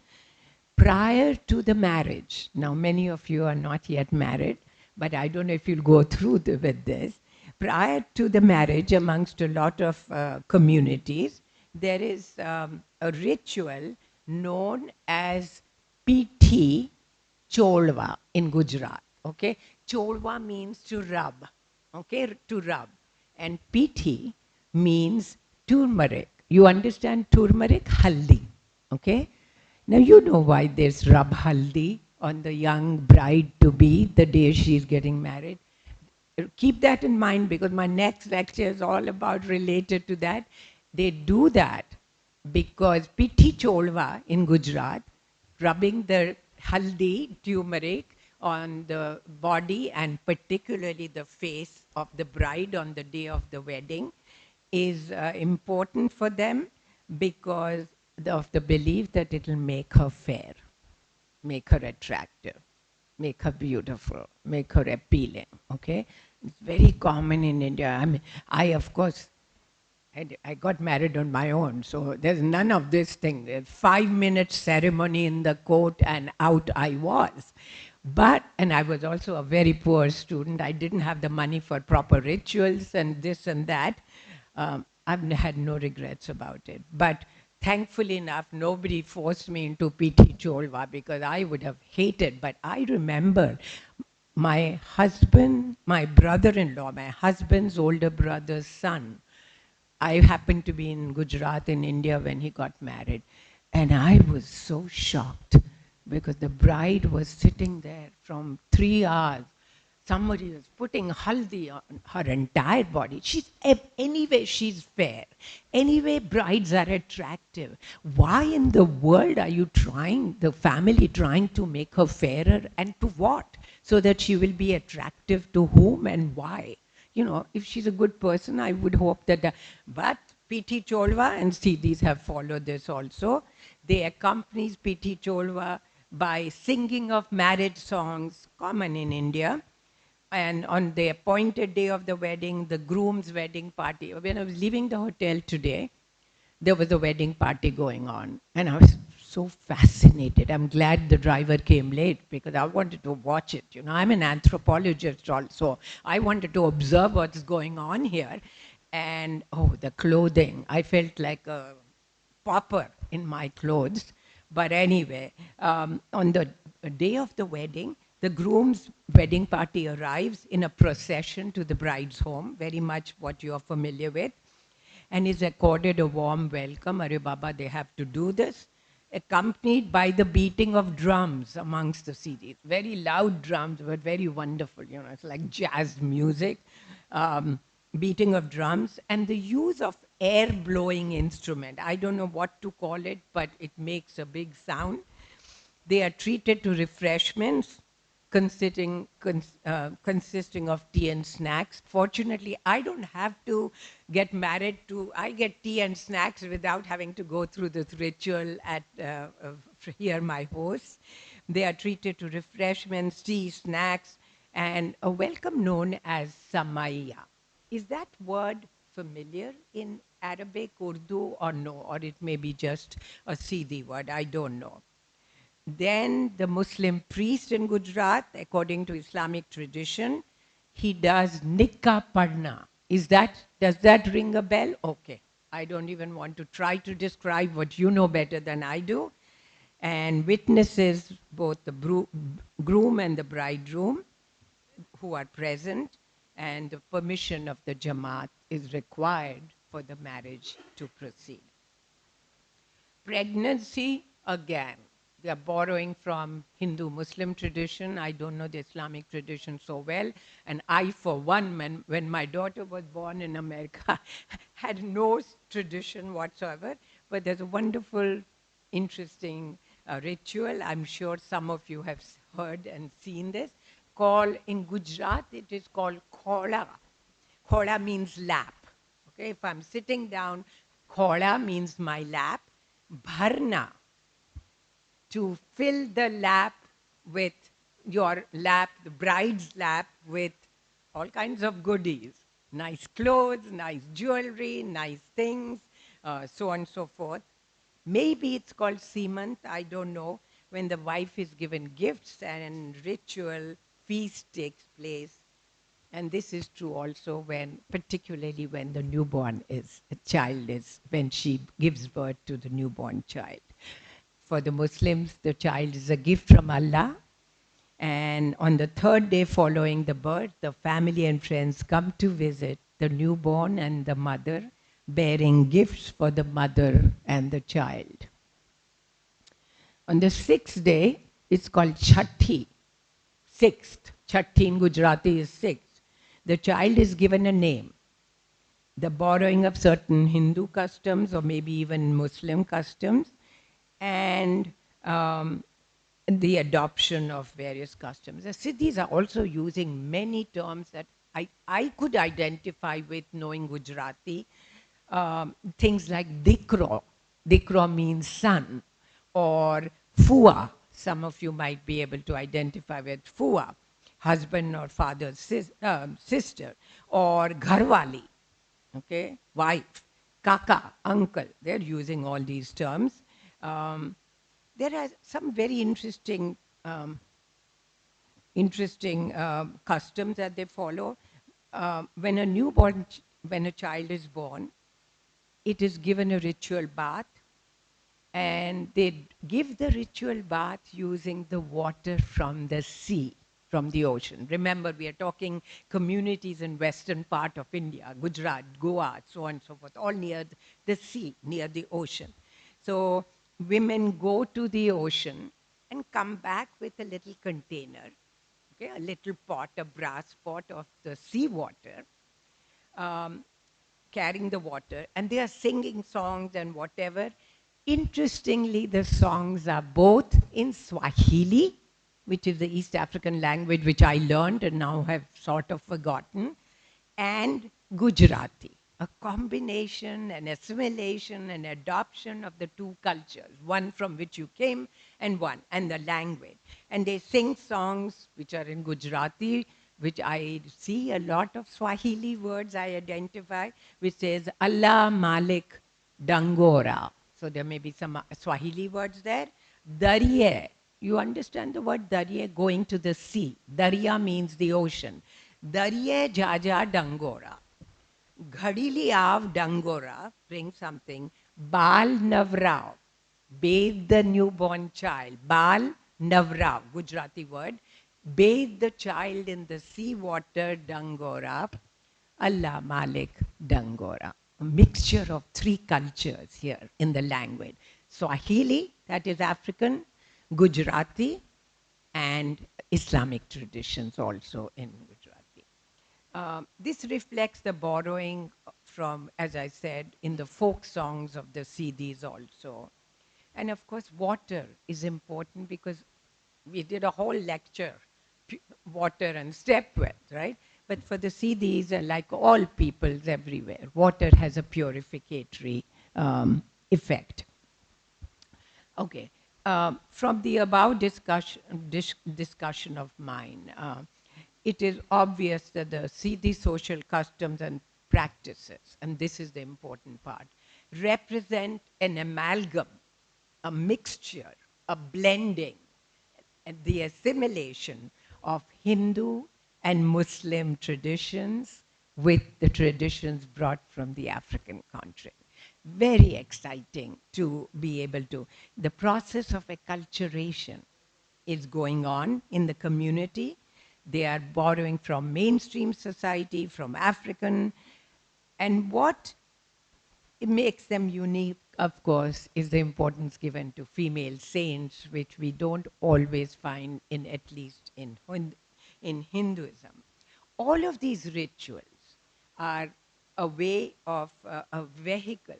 Speaker 2: prior to the marriage. Now, many of you are not yet married, but I don't know if you'll go through with this. Prior to the marriage, amongst a lot of communities, there is a ritual known as Pithi Cholwa in Gujarat. Okay, Cholwa means to rub. Okay, to rub, and Pithi means turmeric. You understand turmeric? Haldi. Okay, now you know why there's rub haldi on the young bride to be the day she's getting married. Keep that in mind because my next lecture is all about related to that. They do that because Pithi Cholwa in Gujarat, rubbing the haldi turmeric on the body and particularly the face of the bride on the day of the wedding is important for them because of the belief that it will make her fair, make her attractive, make her beautiful, make her appealing. Okay, it's very common in India. I mean, I of course I got married on my own, so there's none of this thing. There's 5 minute ceremony in the court, and out I was. But, and I was also a very poor student. I didn't have the money for proper rituals and this and that. I've had no regrets about it. But thankfully enough, nobody forced me into PT Cholwa because I would have hated. But I remember my husband, my brother-in-law, my husband's older brother's son. I happened to be in Gujarat in India when he got married. And I was so shocked because the bride was sitting there from 3 hours. Somebody was putting haldi on her entire body. Anyway, she's fair. Anyway, brides are attractive. Why in the world are you trying, the family trying to make her fairer, and to what? So that she will be attractive to whom and why? You know, if she's a good person, I would hope that. But P.T. Cholwa and Sidis have followed this also. They accompany P.T. Cholwa by singing of marriage songs, common in India. And on the appointed day of the wedding, the groom's wedding party. When I was leaving the hotel today, there was a wedding party going on. And I was so fascinated. I'm glad the driver came late because I wanted to watch it. You know, I'm an anthropologist also. I wanted to observe what's going on here. And oh, the clothing. I felt like a pauper in my clothes. But anyway, on the day of the wedding, the groom's wedding party arrives in a procession to the bride's home, very much what you're familiar with, and is accorded a warm welcome. Are Baba, they have to do this, accompanied by the beating of drums amongst the Sidi. Very loud drums, but very wonderful. You know, it's like jazz music. Beating of drums and the use of air blowing instrument. I don't know what to call it, but it makes a big sound. They are treated to refreshments consisting of tea and snacks. Fortunately, I don't have to get married to, I get tea and snacks without having to go through this ritual at here, my host. They are treated to refreshments, tea, snacks, and a welcome known as samaya. Is that word familiar in Arabic, Urdu, or no? Or it may be just a Sidi word, I don't know. Then the Muslim priest in Gujarat, according to Islamic tradition, he does nikah padna. Does that ring a bell? Okay. I don't even want to try to describe what you know better than I do. And witnesses, both the groom and the bridegroom, who are present, and the permission of the Jamaat is required for the marriage to proceed. Pregnancy, again, they are borrowing from Hindu-Muslim tradition. I don't know the Islamic tradition so well. And I, for one, when my daughter was born in America, had no tradition whatsoever. but there's a wonderful, interesting ritual. I'm sure some of you have heard and seen this. Called in Gujarat, it is called khola. Khola means lap. Okay, if I'm sitting down, khola means my lap. Bharna, to fill the lap with your lap, the bride's lap, with all kinds of goodies, nice clothes, nice jewelry, nice things, so on and so forth. Maybe it's called Simant, I don't know, when the wife is given gifts and ritual feast takes place. And this is true also when, particularly when the newborn is, a child is, when she gives birth to the newborn child. For the Muslims, the child is a gift from Allah. And on the third day following the birth, the family and friends come to visit the newborn and the mother, bearing gifts for the mother and the child. On the sixth day, it's called Chatti, sixth. Chatti in Gujarati is sixth. The child is given a name. The borrowing of certain Hindu customs or maybe even Muslim customs, and the adoption of various customs. The Siddhis are also using many terms that I could identify with knowing Gujarati. Things like dikro. Dikro means son. Or fua. Some of you might be able to identify with fua, husband or father's sister. Or gharwali, okay, wife. Kaka, uncle. They're using all these terms. Um, there are some very um, interesting customs that they follow. When a when a child is born, it is given a ritual bath, and they give the ritual bath using the water from the sea, from the ocean. Remember, we are talking communities in western part of India, Gujarat, Goa, so on and so forth, all near the sea, near the ocean. So women go to the ocean and come back with a little container, okay, a little pot, a brass pot of the seawater, um, carrying the water, and they are singing songs and whatever. Interestingly, the songs are both in Swahili, which is the East African language which I learned and now have sort of forgotten, and Gujarati, a combination, an assimilation, an adoption of the two cultures, one from which you came and the language. And they sing songs which are in Gujarati, which I see a lot of Swahili words I identify, which says Allah Malik Dangora. So there may be some Swahili words there. Darye. You understand the word darye? Going to the sea. Darya means the ocean. Darye Jaja Dangora. Ghadili Av Dangora, bring something. Bal Navrao, bathe the newborn child. Bal Navrao, Gujarati word. Bathe the child in the sea water Dangora. Allah Malik Dangora. A mixture of three cultures here in the language. Swahili, that is African, Gujarati, and Islamic traditions also in Gujarati. This reflects the borrowing from, as I said, in the folk songs of the Sidis also. And of course, water is important because we did a whole lecture, water and stepwells, right? But for the Sidis, like all peoples everywhere, water has a purificatory effect. Okay. From the above discussion of mine, it is obvious that the Sidi social customs and practices, and this is the important part, represent an amalgam, a mixture, a blending, and the assimilation of Hindu and Muslim traditions with the traditions brought from the African continent. Very exciting to be able to. The process of acculturation is going on in the community. They are borrowing from mainstream society, from African, and what it makes them unique, of course, is the importance given to female saints, which we don't always find in, at least in Hinduism. All of these rituals are a way of a vehicle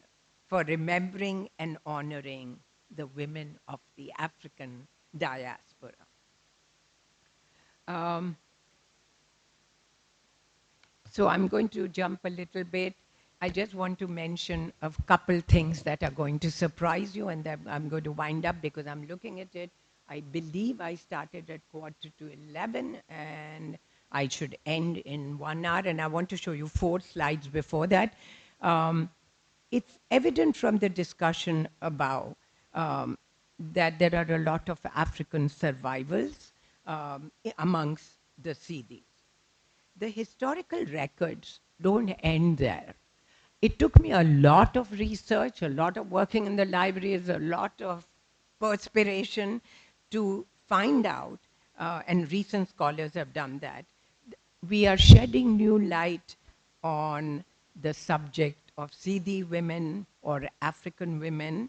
Speaker 2: for remembering and honoring the women of the African diaspora. Um, So I'm going to jump a little bit. I just want to mention a couple things that are going to surprise you, and then I'm going to wind up because I'm looking at it. I believe I started at 11:15, and I should end in 1 hour. And I want to show you 4 slides before that. Um, it's evident from the discussion above um, that there are a lot of African survivals amongst the Sidis. The historical records don't end there. It took me a lot of research, a lot of working in the libraries, a lot of perspiration to find out, and recent scholars have done that. We are shedding new light on the subject of Sidi women or African women,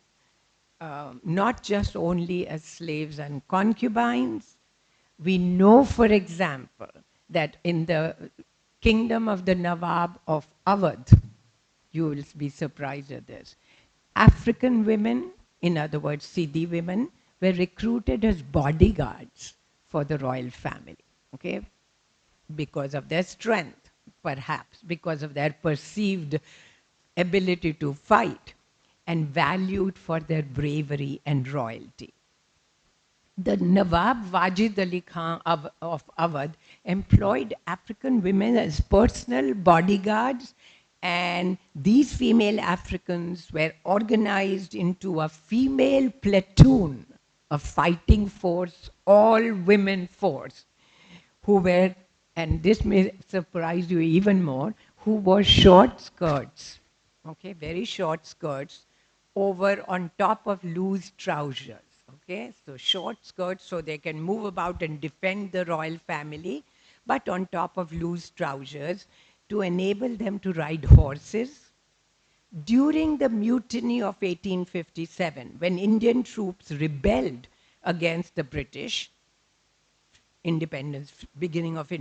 Speaker 2: not just only as slaves and concubines. We know, for example, that in the kingdom of the Nawab of Awadh, you will be surprised at this, African women, in other words, Sidi women, were recruited as bodyguards for the royal family, okay? Because of their strength, perhaps, because of their perceived ability to fight, and valued for their bravery and royalty. The Nawab Wajid Ali Khan of Awadh employed African women as personal bodyguards, and these female Africans were organized into a female platoon, a fighting force, all women force, who were, and this may surprise you even more, who wore short skirts, okay, very short skirts, over on top of loose trousers. Okay, so short skirts so they can move about and defend the royal family, but on top of loose trousers to enable them to ride horses. During the mutiny of 1857, when Indian troops rebelled against the British, independence, beginning of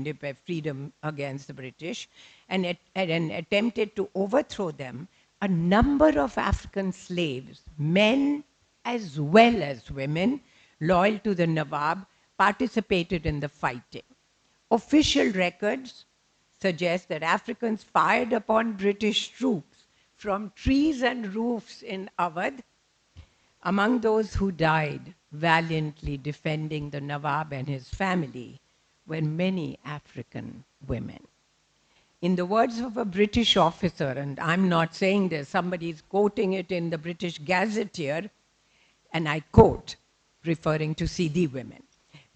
Speaker 2: freedom against the British, and attempted to overthrow them, a number of African slaves, men as well as women, loyal to the Nawab, participated in the fighting. Official records suggest that Africans fired upon British troops from trees and roofs in Awadh. Among those who died valiantly defending the Nawab and his family were many African women. In the words of a British officer, and I'm not saying this, somebody is quoting it in the British Gazetteer, and I quote, referring to Sidi women,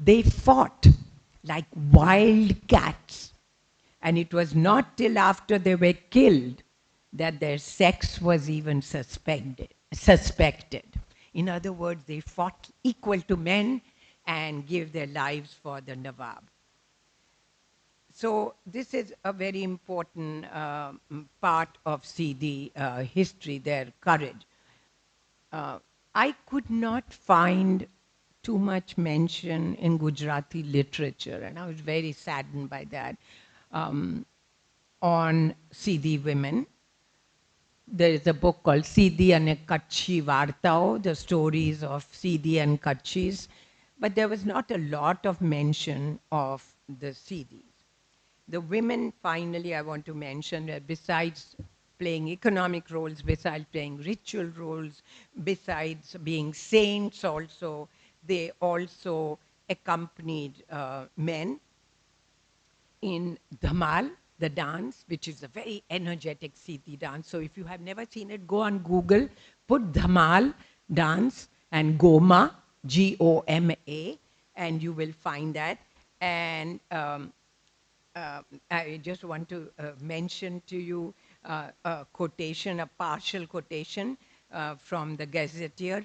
Speaker 2: they fought like wild cats, and it was not till after they were killed that their sex was even suspected. In other words, they fought equal to men and gave their lives for the Nawab. So this is a very important part of Sidi history, their courage. Uh, I could not find too much mention in Gujarati literature, and I was very saddened by that, on Sidi women. There is a book called Sidi and Kutchi Vartao, the stories of Sidi and Kutchis, but there was not a lot of mention of the Sidis. The women, finally, I want to mention that besides playing economic roles, besides playing ritual roles, besides being saints also, they also accompanied men in Dhamal, the dance, which is a very energetic Siti dance. So if you have never seen it, go on Google, put Dhamal dance and Goma, Goma, and you will find that. And I just want to mention to you a quotation, a partial quotation from the Gazetteer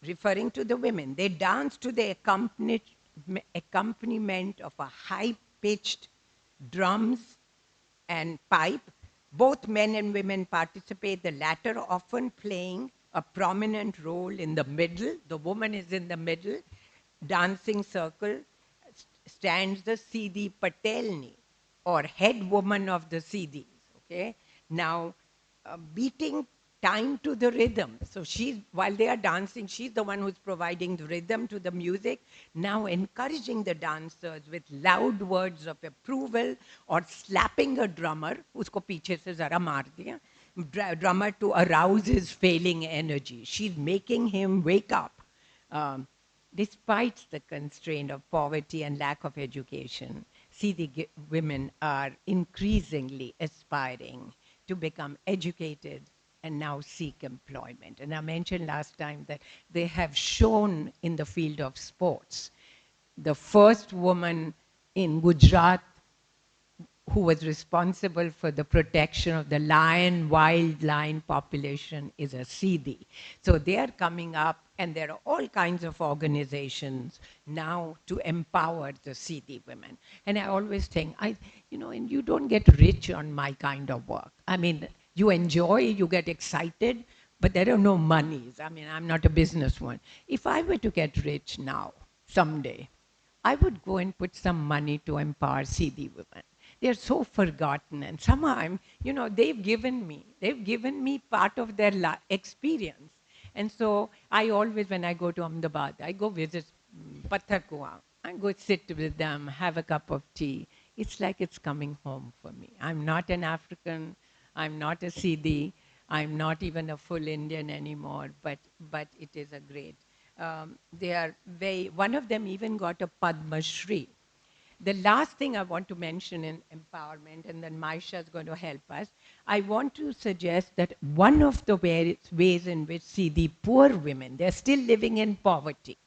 Speaker 2: referring to the women. They dance to the accompaniment of a high-pitched drums and pipe. Both men and women participate, the latter often playing a prominent role in the middle. The woman is in the middle. Dancing circle stands the Sidi Patelni, or head woman of the Sidis. Okay? Now, beating time to the rhythm. So she's, while they are dancing, she's the one who's providing the rhythm to the music, now encouraging the dancers with loud words of approval or slapping a drummer, usko piche se zara maar diya, drummer to arouse his failing energy. She's making him wake up. Um, Despite the constraint of poverty and lack of education, Sidi women are increasingly aspiring to become educated and now seek employment. And I mentioned last time that they have shown in the field of sports. The first woman in Gujarat who was responsible for the protection of the wild lion population is a Sidi. So they are coming up, and there are all kinds of organizations now to empower the Sidi women. And I always think, and you don't get rich on my kind of work. I mean, you enjoy, you get excited, but there are no monies. I mean, I'm not a businesswoman. If I were to get rich now, someday, I would go and put some money to empower Sidi women. They're so forgotten, and somehow, they've given me part of their experience. And so I always, when I go to Ahmedabad, I go visit Patthar Kuan. I go sit with them, have a cup of tea. It's like it's coming home for me. I'm not an African. I'm not a Sidi. I'm not even a full Indian anymore, but it is a great. They are very, one of them even got a Padma Shri. The last thing I want to mention in empowerment, and then Maisha is going to help us, I want to suggest that one of the ways in which see the poor women, they're still living in poverty,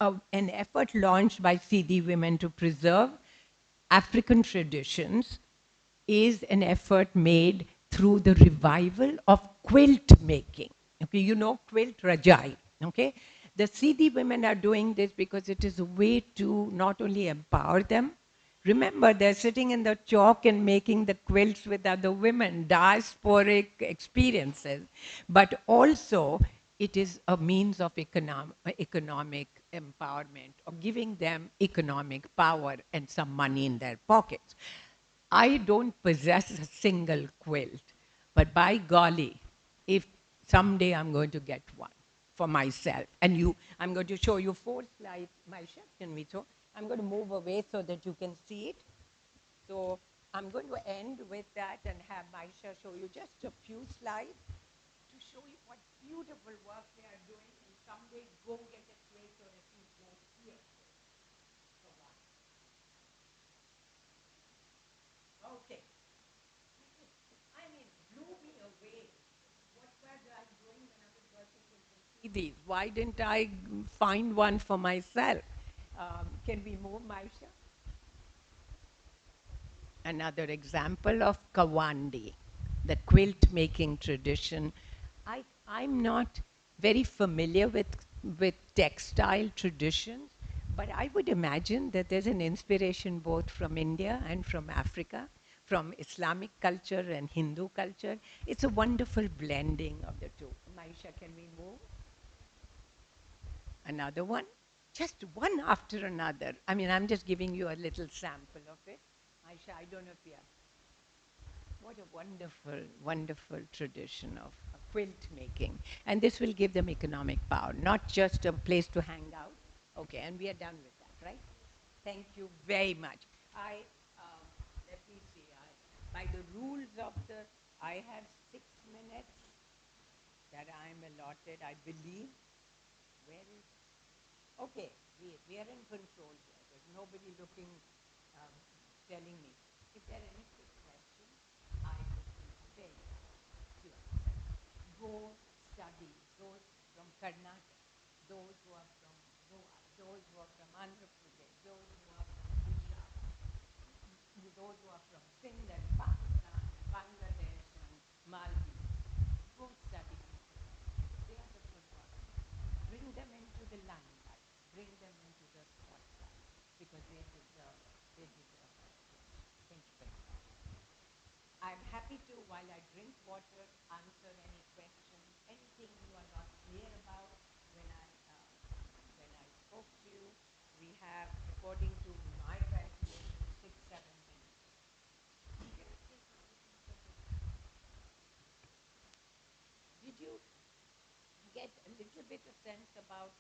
Speaker 2: an effort launched by CD women to preserve African traditions is an effort made through the revival of quilt making. Okay, you know quilt rajai. Okay, the Sidi women are doing this because it is a way to not only empower them. Remember, they're sitting in the chalk and making the quilts with other women, diasporic experiences, but also it is a means of economic empowerment, of giving them economic power and some money in their pockets. I don't possess a single quilt, but by golly, if someday I'm going to get one for myself, and I'm going to show you 4 slides. Maisha, can we show? I'm going to move away so that you can see it. So I'm going to end with that and have Maisha show you just a few slides to show you what beautiful work they are doing, and someday go get a quilt or at least go see a quilt for one. Okay. I mean, blew me away. What was I doing when I was working with the CDs? Why didn't I find one for myself? Can we move, Maisha? Another example of Kawandi, the quilt making tradition. I'm not very familiar with textile traditions, but I would imagine that there's an inspiration both from India and from Africa, from Islamic culture and Hindu culture. It's a wonderful blending of the two. Maisha, can we move? Another one? Just one after another. I mean, I'm just giving you a little sample of it. Maisha, I don't know if you have. What a wonderful, wonderful tradition of quilt making. And this will give them economic power, not just a place to hang out. Okay, and we are done with that, right? Thank you very much. Let me see, by the rules of I have 6 minutes that I'm allotted, I believe. Where is, okay, we are in control here. There's nobody looking, um, telling me. If there are any quick questions, I would be very sure. Go study those from Karnataka, those who are from Goa, those who are from Andhra Pradesh, those who are from Gujarat, those who are from Sindh and Pakistan, Bangladesh and Maldives. Go study people. They are the forgotten. Bring them into the limelight. Bring them into the spotlight because they deserve that. Thank you very much. I'm happy to, while I drink water, answer any questions, anything you are not clear about when I spoke to you. We have, according to my calculation, 6, 7 minutes. Did little bit of sense about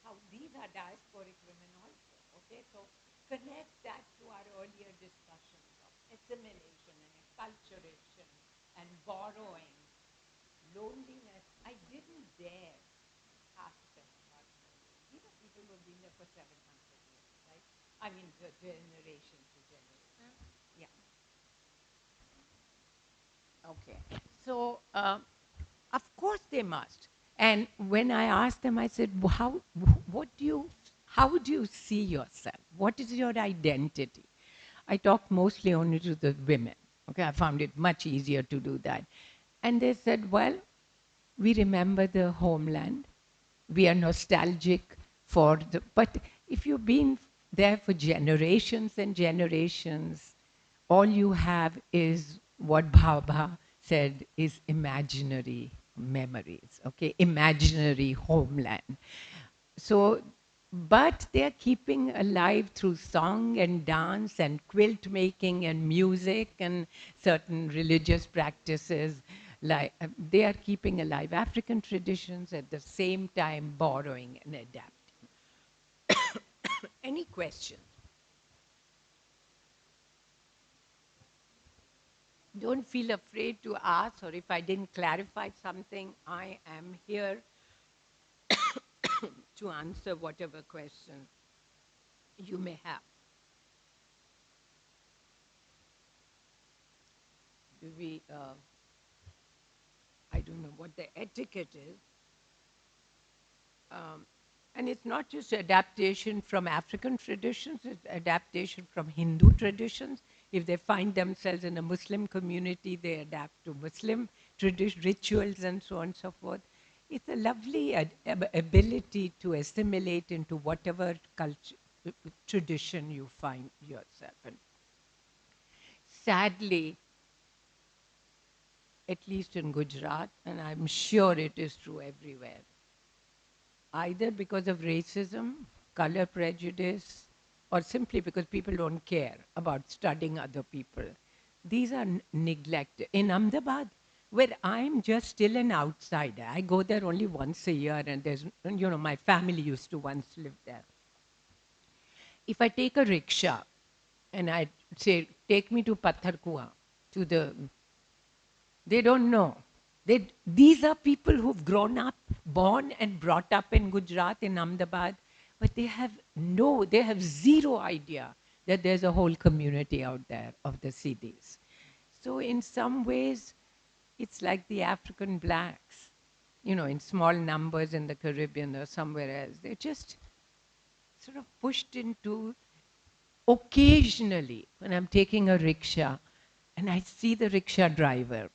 Speaker 2: how these are diasporic women also. Okay, so connect that to our earlier discussions of assimilation and acculturation and borrowing, loneliness. I didn't dare ask them about loneliness. These are people who have been there for 700 years, right? I mean, the generation to generation. Yeah. Okay. So, of course they must. And when I asked them, I said, what do you, how do you see yourself? What is your identity? I talked mostly only to the women. Okay, I found it much easier to do that. And they said, well, we remember the homeland. We are nostalgic for the, but if you've been there for generations and generations, all you have is what Bhabha said is imaginary memories, okay, imaginary homeland. So, but they're keeping alive through song and dance and quilt making and music and certain religious practices. Like they are keeping alive African traditions at the same time borrowing and adapting. Any questions? Don't feel afraid to ask, or if I didn't clarify something, I am here to answer whatever question you may have. Do we, I don't know what the etiquette is. Um, and it's not just adaptation from African traditions, it's adaptation from Hindu traditions. If they find themselves in a Muslim community, they adapt to Muslim rituals and so on and so forth. It's a lovely ability to assimilate into whatever culture, tradition you find yourself in. Sadly, at least in Gujarat, and I'm sure it is true everywhere, either because of racism, color prejudice, or simply because people don't care about studying other people. These are neglected. In Ahmedabad, where I'm just still an outsider, I go there only once a year, and there's, my family used to once live there. If I take a rickshaw and I say, take me to Patharkua, to the, they don't know. These are people who've grown up, born and brought up in Gujarat, in Ahmedabad, but they have zero idea that there's a whole community out there of the Sidis. So in some ways, it's like the African blacks, in small numbers in the Caribbean or somewhere else. They're just sort of pushed into, occasionally when I'm taking a rickshaw and I see the rickshaw driver,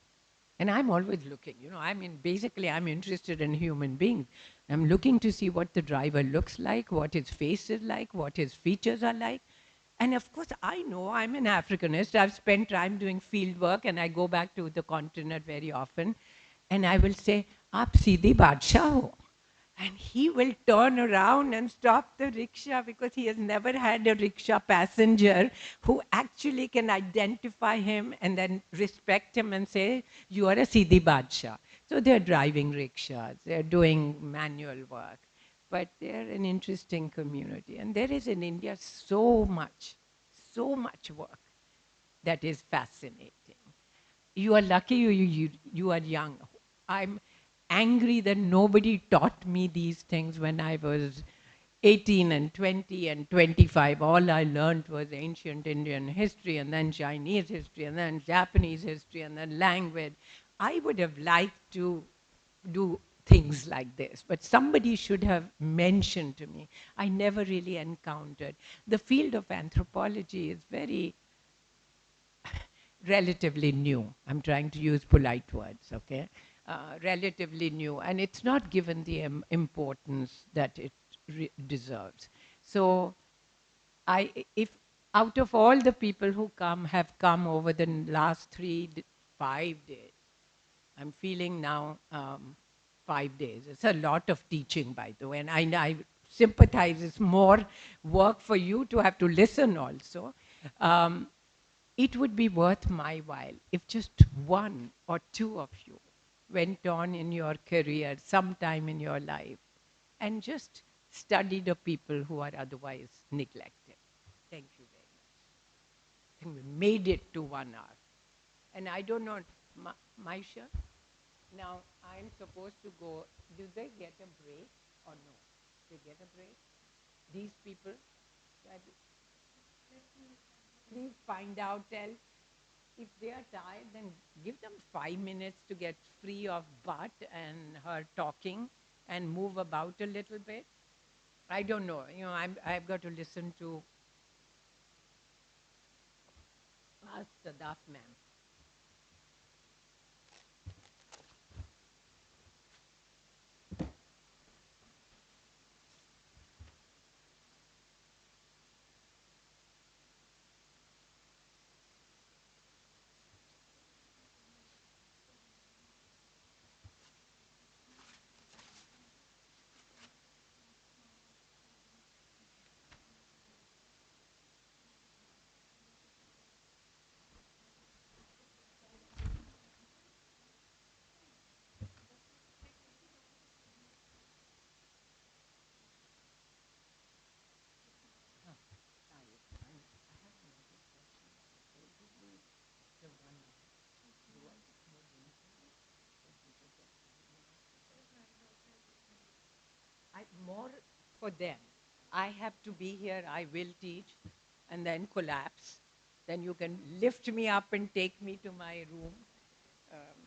Speaker 2: and I'm always looking, basically I'm interested in human beings. I'm looking to see what the driver looks like, what his face is like, what his features are like. And of course, I know I'm an Africanist. I've spent time doing field work and I go back to the continent very often. And I will say, Aap Sidi Badshah ho. And he will turn around and stop the rickshaw because he has never had a rickshaw passenger who actually can identify him and then respect him and say, you are a Sidi Badshah. So they're driving rickshaws, they're doing manual work, but they're an interesting community. And there is in India so much work that is fascinating. You are lucky you are young. I'm angry that nobody taught me these things when I was 18 and 20 and 25. All I learned was ancient Indian history and then Chinese history and then Japanese history and then language. I would have liked to do things like this, but somebody should have mentioned to me. I never really encountered. The field of anthropology is very relatively new. I'm trying to use polite words, okay? Relatively new, and it's not given the importance that it deserves. So, if out of all the people who have come over the last 5 days, I'm feeling now 5 days. It's a lot of teaching, by the way, and I sympathize. It's more work for you to have to listen also. It would be worth my while if just one or two of you went on in your career sometime in your life and just study the people who are otherwise neglected. Thank you very much. I think we made it to 1 hour. And I don't know, Maisha, now I'm supposed to go. Do they get a break or no? They get a break? These people? Please find out, tell. If they are tired, then give them 5 minutes to get free of butt and her talking and move about a little bit. I don't know. I've got to listen to ask Sadaf ma'am. More for them. I have to be here. I will teach and then collapse. Then you can lift me up and take me to my room. Um,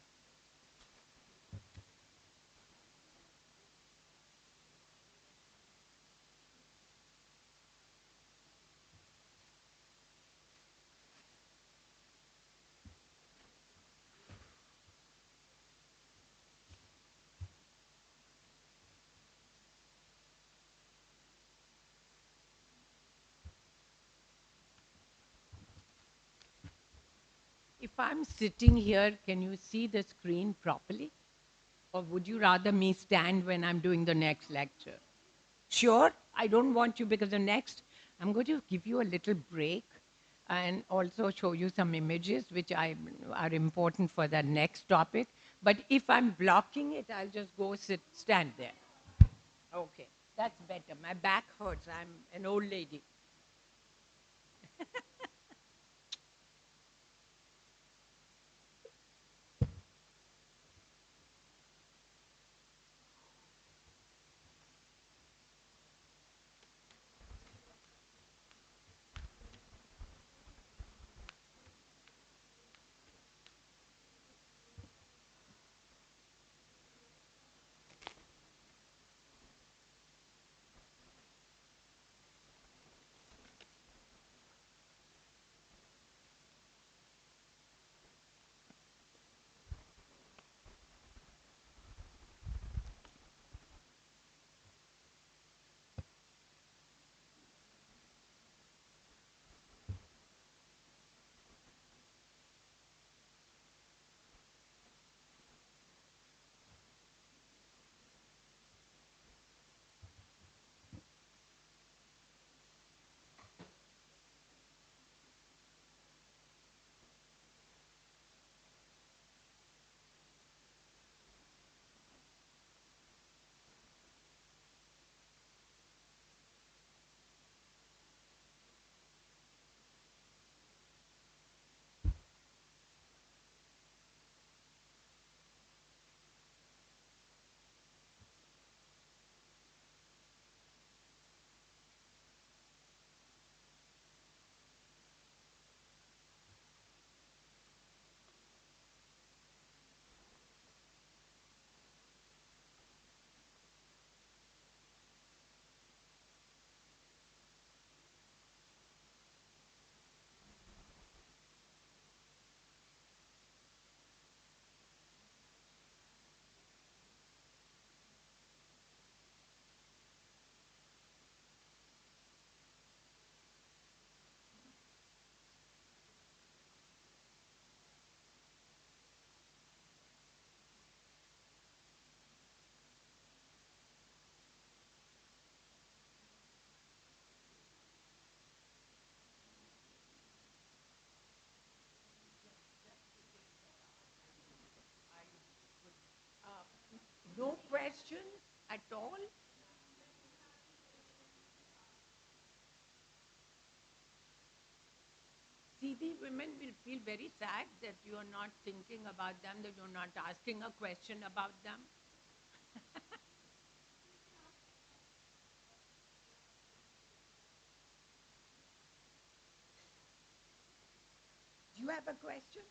Speaker 2: if I'm sitting here, can you see the screen properly? Or would you rather me stand when I'm doing the next lecture? Sure, I don't want you because the next, I'm going to give you a little break and also show you some images which are important for the next topic. But if I'm blocking it, I'll just go stand there. Okay, that's better. My back hurts. I'm an old lady. questions at all? Sidi women will feel very sad that you are not thinking about them, that you're not asking a question about them. Do you have a question?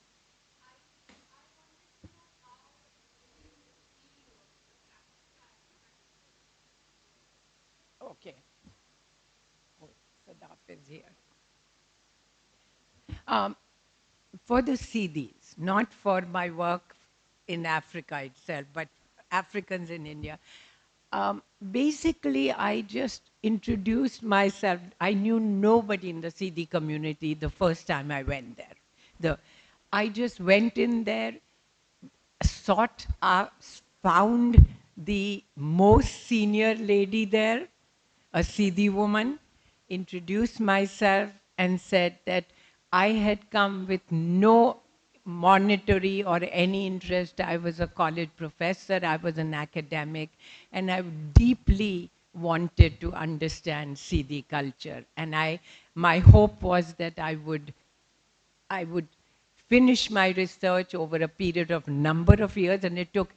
Speaker 2: Okay. Oh, Sadaf is here. Um, for the CDs, not for my work in Africa itself, but Africans in India. Basically, I just introduced myself. I knew nobody in the CD community the first time I went there. I just went in there, sought out, found the most senior lady there, a Sidi woman, introduced myself and said that I had come with no monetary or any interest. I was a college professor, I was an academic, and I deeply wanted to understand Sidi culture. And my hope was that I would finish my research over a period of number of years, and it took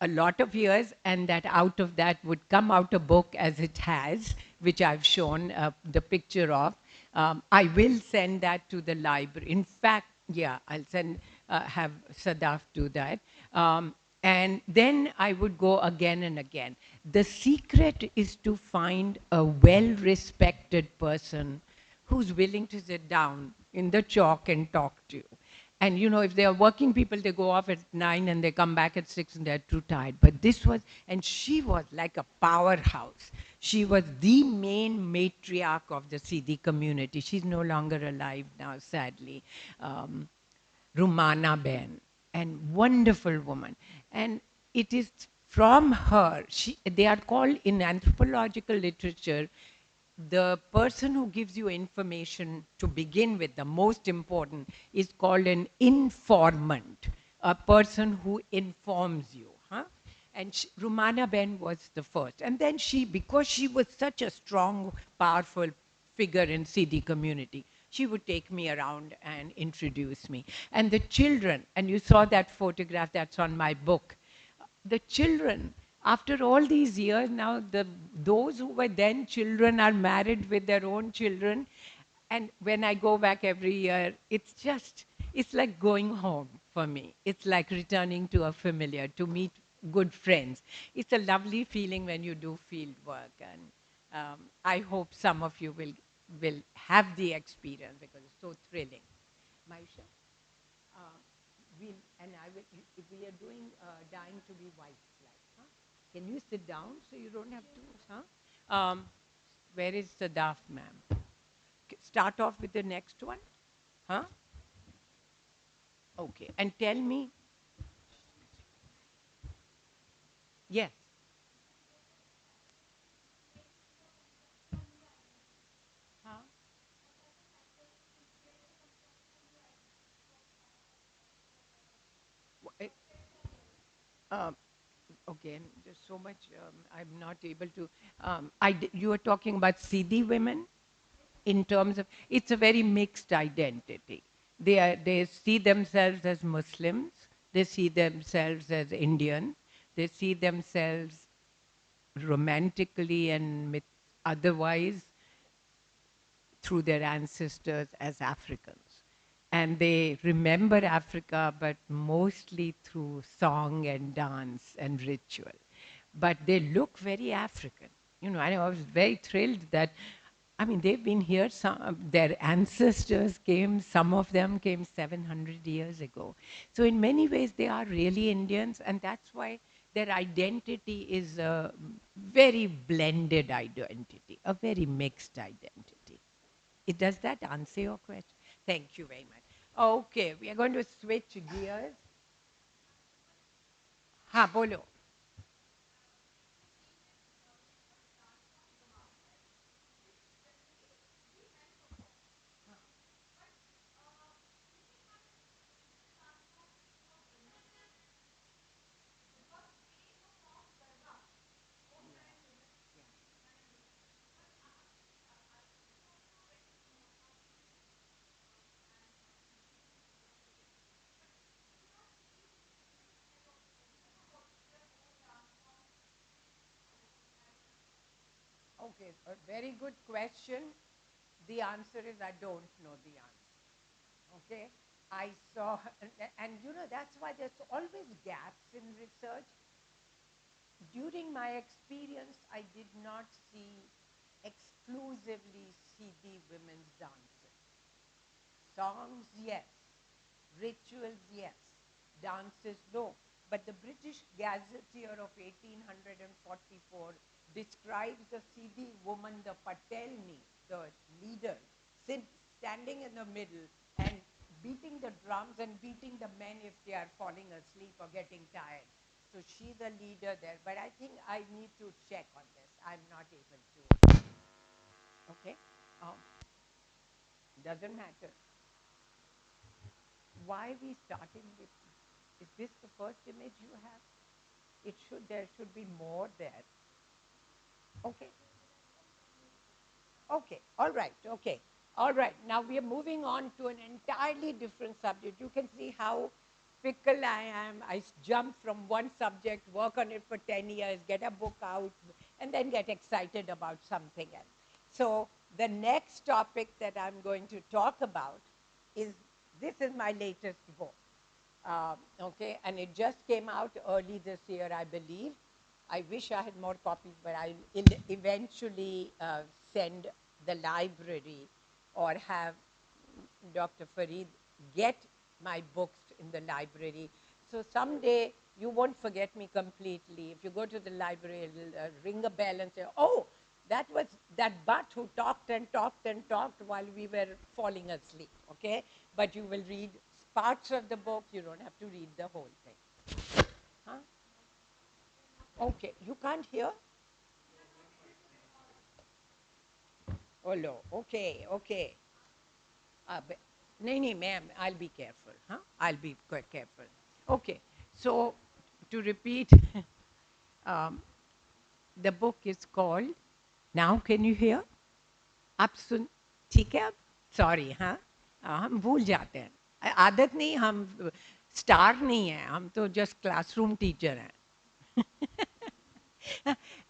Speaker 2: a lot of years, and that out of that would come out a book as it has, which I've shown the picture of. I will send that to the library. In fact, yeah, I'll have Sadaf do that. And then I would go again and again. The secret is to find a well-respected person who's willing to sit down in the chalk and talk to you. And if they are working people, they go off at 9 and they come back at 6 and they're too tired. But this was, and she was like a powerhouse. She was the main matriarch of the Sidi community. She's no longer alive now, sadly. Rumana Ben, and wonderful woman. And it is from her, they are called in anthropological literature, the person who gives you information to begin with, the most important, is called an informant, a person who informs you. Huh? And Rumana Ben was the first. And then because she was such a strong, powerful figure in Sidi community, she would take me around and introduce me. And the children, and you saw that photograph that's on my book, the children, after all these years now, those who were then children are married with their own children. And when I go back every year, it's like going home for me. It's like returning to a familiar, to meet good friends. It's a lovely feeling when you do field work. And I hope some of you will have the experience because it's so thrilling. Maisha? And I will, if we are doing Dying to be White slide, huh? Can you sit down so you don't have to, huh? Where is Sadaf, ma'am? Start off with the next one, huh? Okay, and tell me, yes. Huh? Um, okay, and there's so much I'm not able to. You were talking about Sidi women in terms of, it's a very mixed identity. They see themselves as Muslims, they see themselves as Indian, they see themselves romantically and otherwise through their ancestors as Africans. And they remember Africa, but mostly through song and dance and ritual. But they look very African. I was very thrilled that, I mean, they've been here, their ancestors came, some of them came 700 years ago. So in many ways, they are really Indians, and that's why their identity is a very blended identity, a very mixed identity. Does that answer your question? Thank you very much. Okay, we are going to switch gears. Ha, bolo. Okay, a very good question. The answer is I don't know the answer. Okay, I saw, and you know, that's why there's always gaps in research. During my experience, I did not see exclusively Sidi women's dances. Songs, yes. Rituals, yes. Dances, no. But the British Gazetteer of 1844 describes the Sidi woman, the Patelni, the leader, standing in the middle and beating the drums and beating the men if they are falling asleep or getting tired. So she's a leader there. But I think I need to check on this. I'm not able to. Okay? Um, doesn't matter. Why we starting with, is this the first image you have? There should be more there. Okay. Okay. All right. Okay. All right. Now we are moving on to an entirely different subject. You can see how fickle I am. I jump from one subject, work on it for 10 years, get a book out, and then get excited about something else. So the next topic that I'm going to talk about is, this is my latest book. Okay, and it just came out early this year, I believe. I wish I had more copies, but I'll eventually send the library or have Dr. Farid get my books in the library. So someday you won't forget me completely. If you go to the library, it'll ring a bell and say, oh, that was that butt who talked and talked and talked while we were falling asleep, okay? But you will read parts of the book. You don't have to read the whole thing. Huh? Okay, you can't hear? Oh, no. Okay, okay. No, ma'am, I'll be careful. Huh? I'll be quite careful. Okay, so to repeat, um, the book is called, now can you hear? आप सुन ठीक है अब sorry हाँ हम भूल जाते हैं आदत नहीं हम स्टार नहीं है हम तो जस्ट क्लासरूम टीचर हैं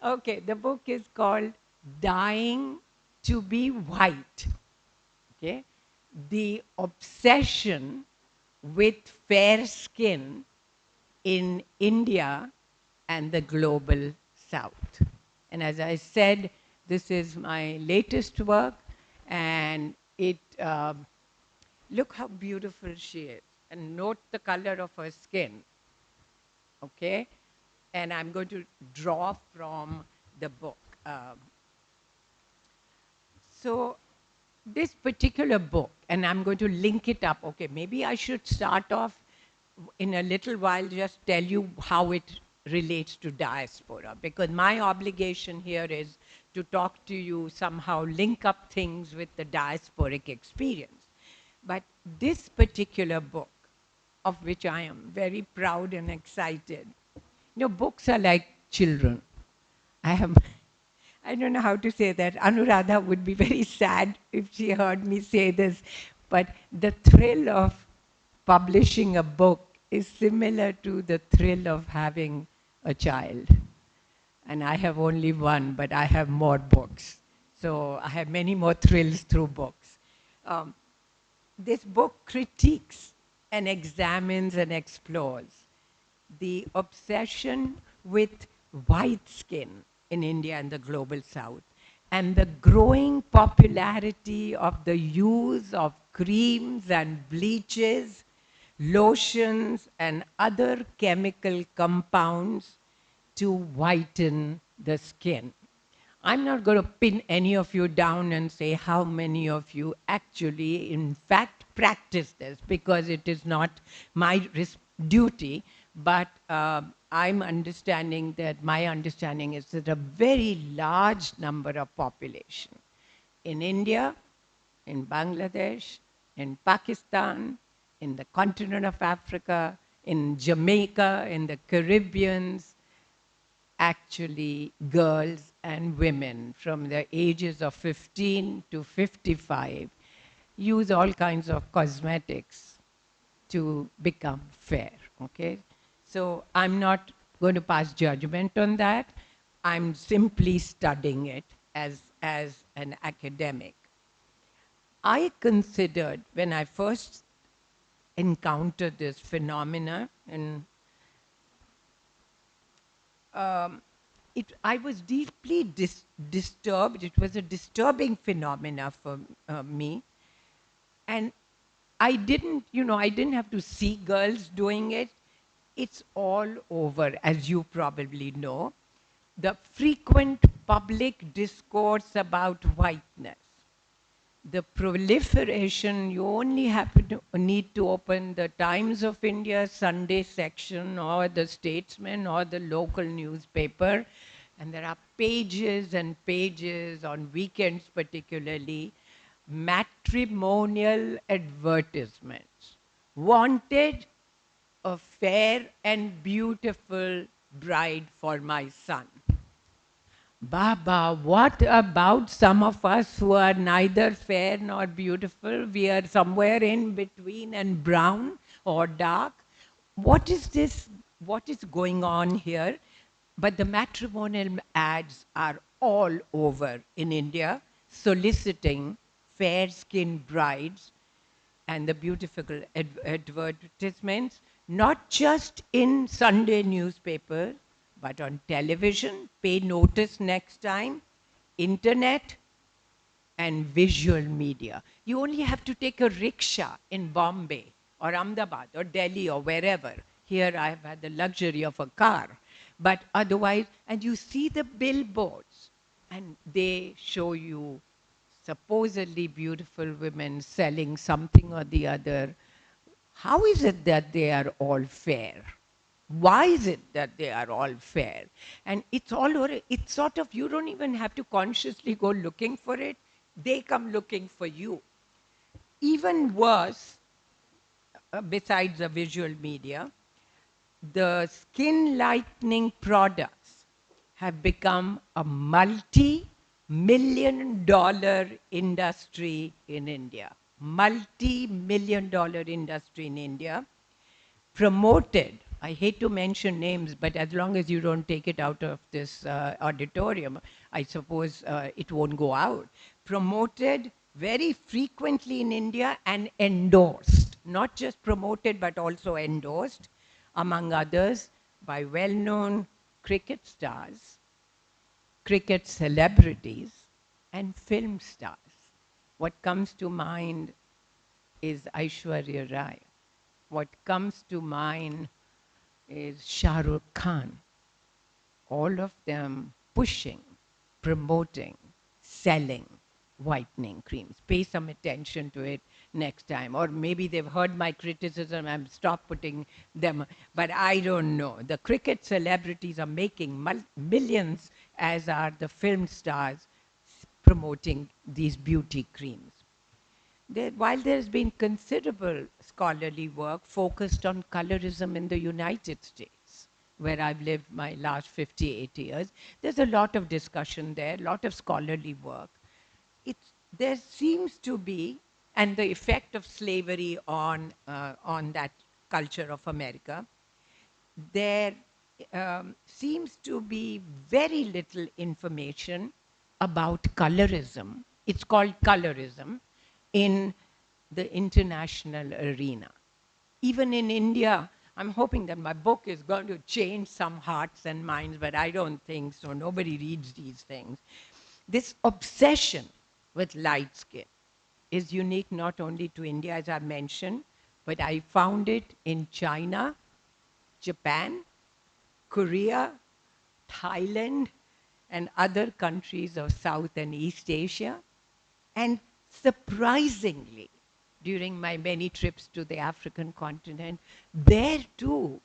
Speaker 2: okay, the book is called Dying to be White. Okay, the obsession with fair skin in India and the global South. And as I said, this is my latest work, and it look how beautiful she is, and note the color of her skin. Okay, and I'm going to draw from the book. So this particular book, and I'm going to link it up. Okay, maybe I should start off in a little while, just tell you how it relates to diaspora, because my obligation here is to talk to you, somehow link up things with the diasporic experience. But this particular book, of which I am very proud and excited, you know, books are like children. I have, I don't know how to say that. Anuradha would be very sad if she heard me say this, but the thrill of publishing a book is similar to the thrill of having a child. And I have only one, but I have more books. So I have many more thrills through books. Um, this book critiques and examines and explores the obsession with white skin in India and the global South, and the growing popularity of the use of creams and bleaches, lotions, and other chemical compounds to whiten the skin. I'm not going to pin any of you down and say how many of you actually, in fact, practice this, because it is not my duty. But I'm understanding that my understanding is that a very large number of population in India, in Bangladesh, in Pakistan, in the continent of Africa, in Jamaica, in the Caribbean, actually girls and women from the ages of 15 to 55 use all kinds of cosmetics to become fair, okay? So I'm not going to pass judgment on that. I'm simply studying it as an academic. I considered when I first encountered this phenomena, and I was deeply disturbed. It was a disturbing phenomena for me, and I didn't have to see girls doing it. It's all over, as you probably know. The frequent public discourse about whiteness, the proliferation, you only need to open the Times of India Sunday section or the Statesman or the local newspaper, and there are pages and pages on weekends, particularly, matrimonial advertisements. Wanted a fair and beautiful bride for my son. Baba, what about some of us who are neither fair nor beautiful? We are somewhere in between and brown or dark. What is this? What is going on here? But the matrimonial ads are all over in India, soliciting fair skinned brides and the beautiful advertisements, not just in Sunday newspaper, but on television. Pay notice next time. Internet and visual media. You only have to take a rickshaw in Bombay or Ahmedabad or Delhi or wherever. Here I have had the luxury of a car. But otherwise, and you see the billboards, and they show you supposedly beautiful women selling something or the other. How is it that they are all fair? Why is it that they are all fair? And it's all over, it's sort of, you don't even have to consciously go looking for it. They come looking for you. Even worse, besides the visual media, the skin lightening products have become a multi-million dollar industry in India. Multi-million dollar industry in India, promoted. I hate to mention names, but as long as you don't take it out of this auditorium, I suppose it won't go out. Promoted very frequently in India and endorsed, not just promoted but also endorsed, among others, by well known cricket stars, cricket celebrities, and film stars. What comes to mind is Aishwarya Rai. What comes to mind is Shah Rukh Khan. All of them pushing, promoting, selling whitening creams. Pay some attention to it next time. Or maybe they've heard my criticism, I've stopped putting them, but I don't know. The cricket celebrities are making millions, as are the film stars promoting these beauty creams. While there's been considerable scholarly work focused on colorism in the United States, where I've lived my last 58 years, there's a lot of discussion there, a lot of scholarly work. There seems to be, and the effect of slavery on that culture of America, there seems to be very little information about colorism. It's called colorism in the international arena. Even in India, I'm hoping that my book is going to change some hearts and minds, but I don't think so. Nobody reads these things. This obsession with light skin is unique not only to India, as I mentioned, but I found it in China, Japan, Korea, Thailand, and other countries of South and East Asia. And surprisingly, during my many trips to the African continent, there too,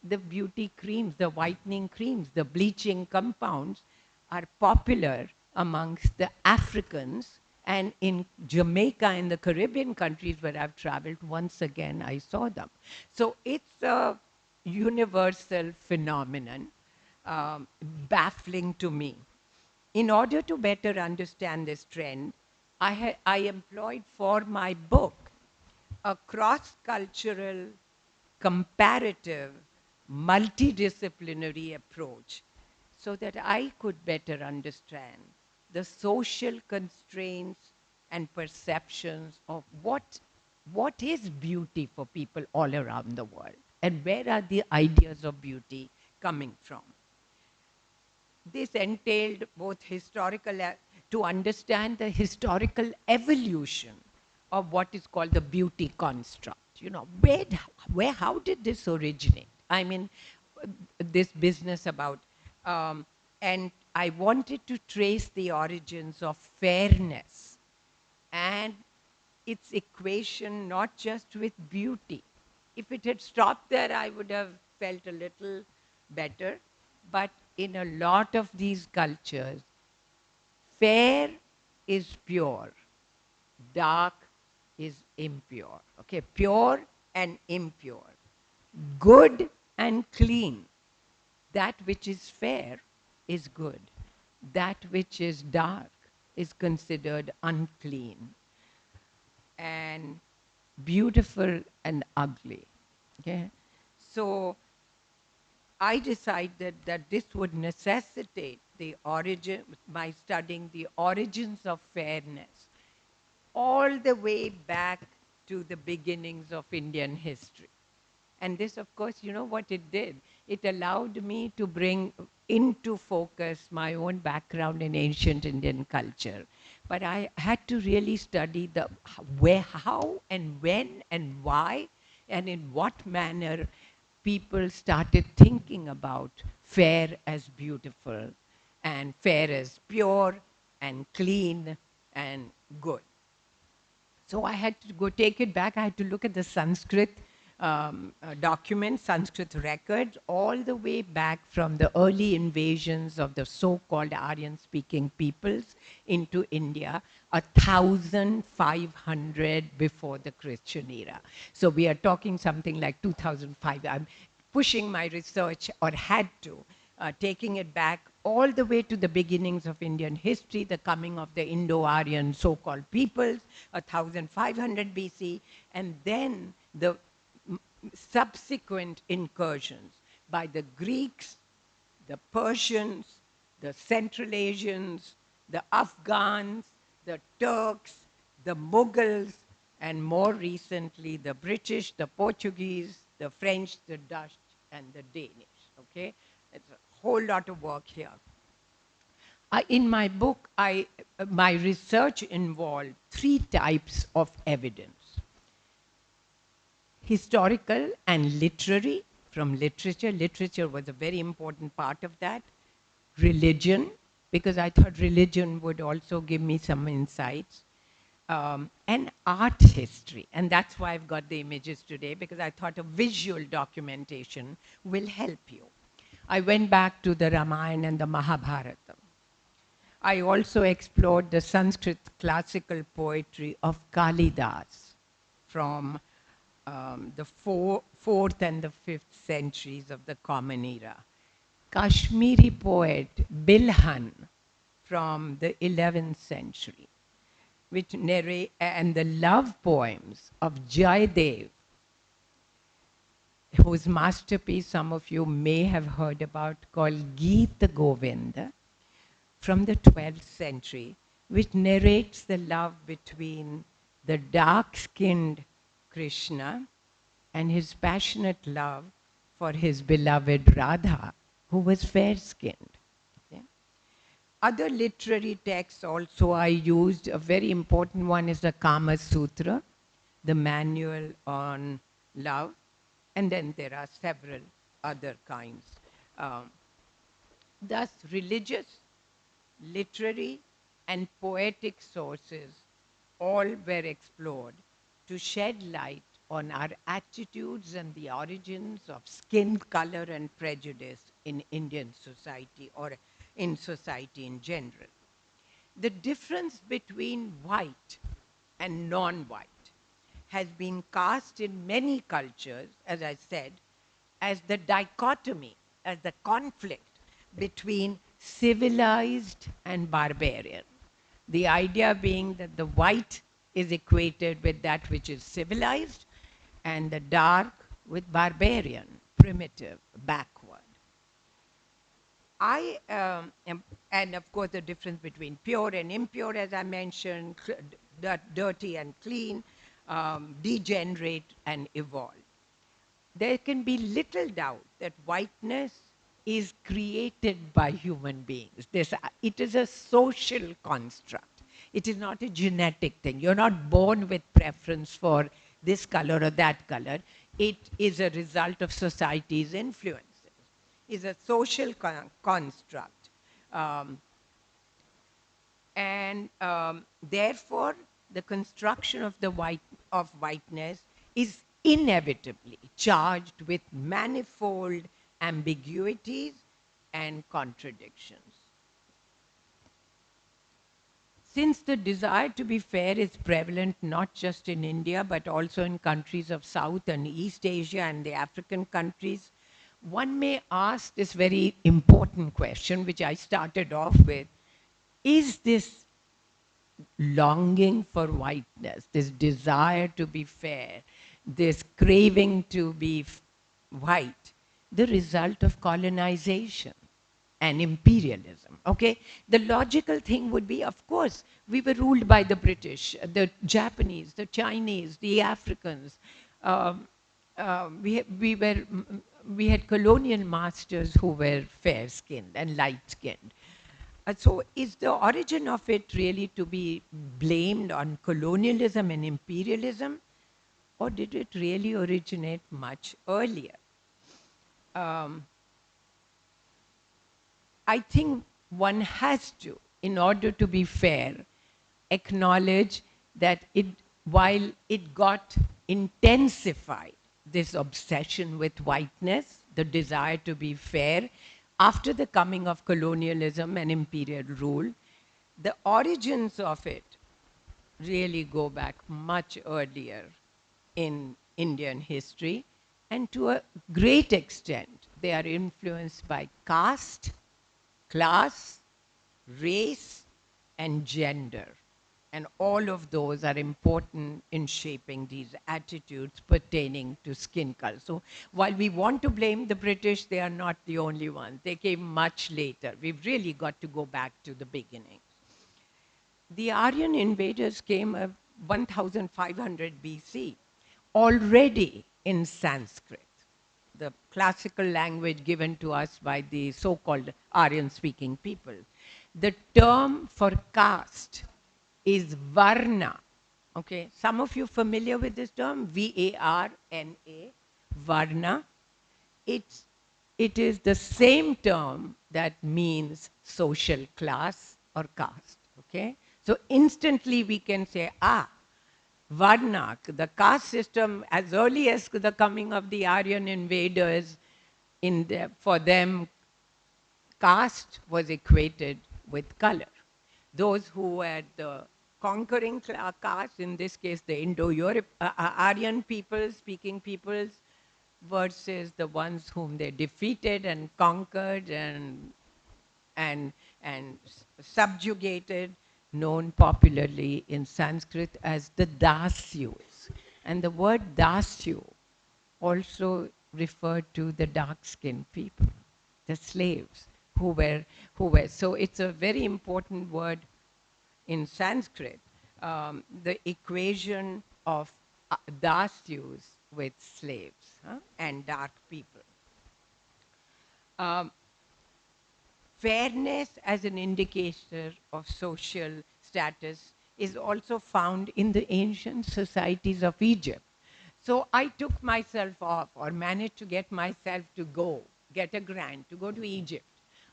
Speaker 2: the beauty creams, the whitening creams, the bleaching compounds are popular amongst the Africans. And in Jamaica and the Caribbean countries where I've traveled, once again, I saw them. So it's a universal phenomenon, baffling to me. In order to better understand this trend, I employed for my book a cross-cultural, comparative, multidisciplinary approach so that I could better understand the social constraints and perceptions of what is beauty for people all around the world, and where are the ideas of beauty coming from. This entailed both to understand the historical evolution of what is called the beauty construct. You know, how did this originate? I mean, this business about, um, and I wanted to trace the origins of fairness and its equation not just with beauty. If it had stopped there, I would have felt a little better. But in a lot of these cultures, fair is pure, dark is impure. Okay, pure and impure, good and clean. That which is fair is good, that which is dark is considered unclean, and beautiful and ugly. Okay, so I decided that this would necessitate the origin, by studying the origins of fairness, all the way back to the beginnings of Indian history. And this, of course, you know what it did? It allowed me to bring into focus my own background in ancient Indian culture. But I had to really study the where, how, and when, and why, and in what manner people started thinking about fair as beautiful, and fair as pure, and clean, and good. So I had to go take it back. I had to look at the Sanskrit documents, Sanskrit records, all the way back from the early invasions of the so-called Aryan-speaking peoples into India, 1,500 before the Christian era. So we are talking something like 2005. I'm pushing my research, or had to, taking it back all the way to the beginnings of Indian history, the coming of the Indo-Aryan so-called peoples, 1500 BC, and then the subsequent incursions by the Greeks, the Persians, the Central Asians, the Afghans, the Turks, the Mughals, and more recently the British, the Portuguese, the French, the Dutch, and the Danish. Okay, it's a whole lot of work here. In my book, my research involved three types of evidence: historical and literary, from literature. Literature was a very important part of that. Religion, because I thought religion would also give me some insights. And art history. And that's why I've got the images today, because I thought a visual documentation will help you. I went back to the Ramayana and the Mahabharata. I also explored the Sanskrit classical poetry of Kalidas from the fourth and the fifth centuries of the Common Era. Kashmiri poet Bilhan from the 11th century, which narrate, and the love poems of Jaydev, whose masterpiece some of you may have heard about, called Geet Govinda, from the 12th century, which narrates the love between the dark-skinned Krishna and his passionate love for his beloved Radha, who was fair-skinned. Okay? Other literary texts also I used. A very important one is the Kama Sutra, the manual on love, and then there are several other kinds. Um, Thus, religious, literary, and poetic sources all were explored to shed light on our attitudes and the origins of skin color and prejudice in Indian society, or in society in general. The difference between white and non-white has been cast in many cultures, as I said, as the dichotomy, as the conflict between civilized and barbarian. The idea being that the white is equated with that which is civilized, and the dark with barbarian, primitive, backward. and of course, the difference between pure and impure, as I mentioned, dirty and clean, degenerate and evolve. There can be little doubt that whiteness is created by human beings. It is a social construct. It is not a genetic thing. You're not born with preference for this color or that color. It is a result of society's influences. Is a social construct. Um, and therefore the construction of whiteness is inevitably charged with manifold ambiguities and contradictions. Since the desire to be fair is prevalent not just in India but also in countries of South and East Asia and the African countries, one may ask this very important question, which I started off with: is this longing for whiteness, this desire to be fair, this craving to be white, the result of colonization and imperialism? Okay, the logical thing would be, of course, we were ruled by the British, the Japanese, the Chinese, the Africans. Um, we had colonial masters who were fair skinned and light skinned. So, is the origin of it really to be blamed on colonialism and imperialism, or did it really originate much earlier? Um, I think one has to, in order to be fair, acknowledge that while it got intensified, this obsession with whiteness, the desire to be fair, after the coming of colonialism and imperial rule, the origins of it really go back much earlier in Indian history, and to a great extent, they are influenced by caste, class, race, and gender. And all of those are important in shaping these attitudes pertaining to skin color. So while we want to blame the British, they are not the only ones. They came much later. We've really got to go back to the beginning. The Aryan invaders came 1500 BC, already in Sanskrit, the classical language given to us by the so-called Aryan-speaking people. The term for caste is varna. Okay, some of you familiar with this term, V-A-R-N-A, varna. It's, it is the same term that means social class or caste. Okay, so instantly we can say, Varna, the caste system, as early as the coming of the Aryan invaders, for them, caste was equated with color. Those who were the conquering caste, in this case the Indo-Europe, Aryan peoples, speaking peoples, versus the ones whom they defeated and conquered and, and subjugated, known popularly in Sanskrit as the Dasyus. And the word Dasyu also referred to the dark-skinned people, the slaves who were. So it's a very important word in Sanskrit, the equation of Dasyus with slaves and dark people. Um, Fairness as an indicator of social status is also found in the ancient societies of Egypt. So I took myself off, or managed to get myself to get a grant to go to Egypt.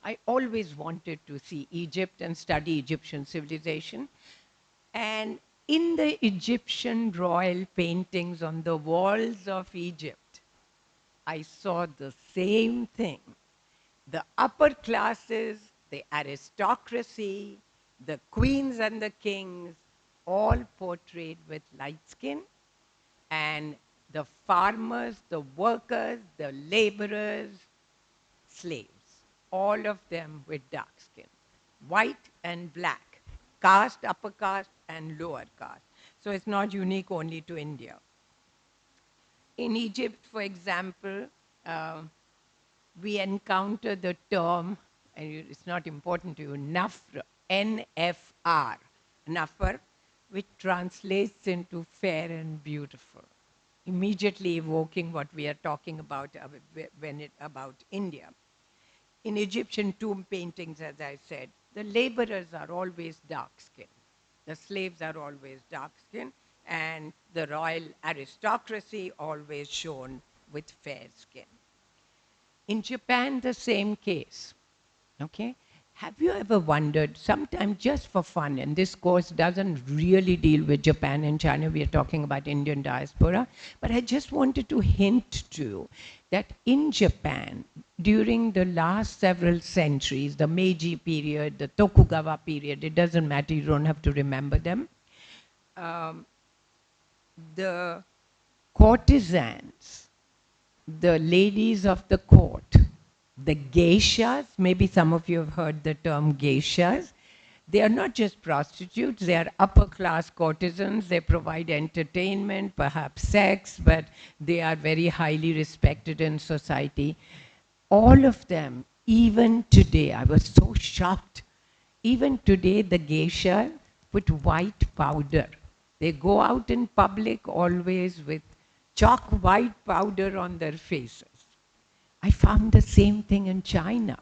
Speaker 2: I always wanted to see Egypt and study Egyptian civilization. And in the Egyptian royal paintings on the walls of Egypt, I saw the same thing. The upper classes, the aristocracy, the queens and the kings, all portrayed with light skin, and the farmers, the workers, the laborers, slaves, all of them with dark skin, white and black, caste, upper caste, and lower caste. So it's not unique only to India. In Egypt, for example, uh, we encounter the term and it's not important to you, Nafr, N-F-R, Nafar, which translates into fair and beautiful, immediately evoking what we are talking about about India. In Egyptian tomb paintings, as I said, the laborers are always dark skinned. The slaves are always dark skinned, and the royal aristocracy always shown with fair skin. In Japan, the same case. Okay? Have you ever wondered, sometimes just for fun, and this course doesn't really deal with Japan and China, we are talking about Indian diaspora, but I just wanted to hint to you that in Japan, during the last several centuries, the Meiji period, the Tokugawa period, it doesn't matter, you don't have to remember them, um, the courtesans, the ladies of the court, the geishas, maybe some of you have heard the term geishas. They are not just prostitutes, they are upper class courtesans. They provide entertainment, perhaps sex, but they are very highly respected in society. All of them, even today, I was so shocked. Even today, the geishas put white powder. They go out in public always with chalk white powder on their faces. I found the same thing in China,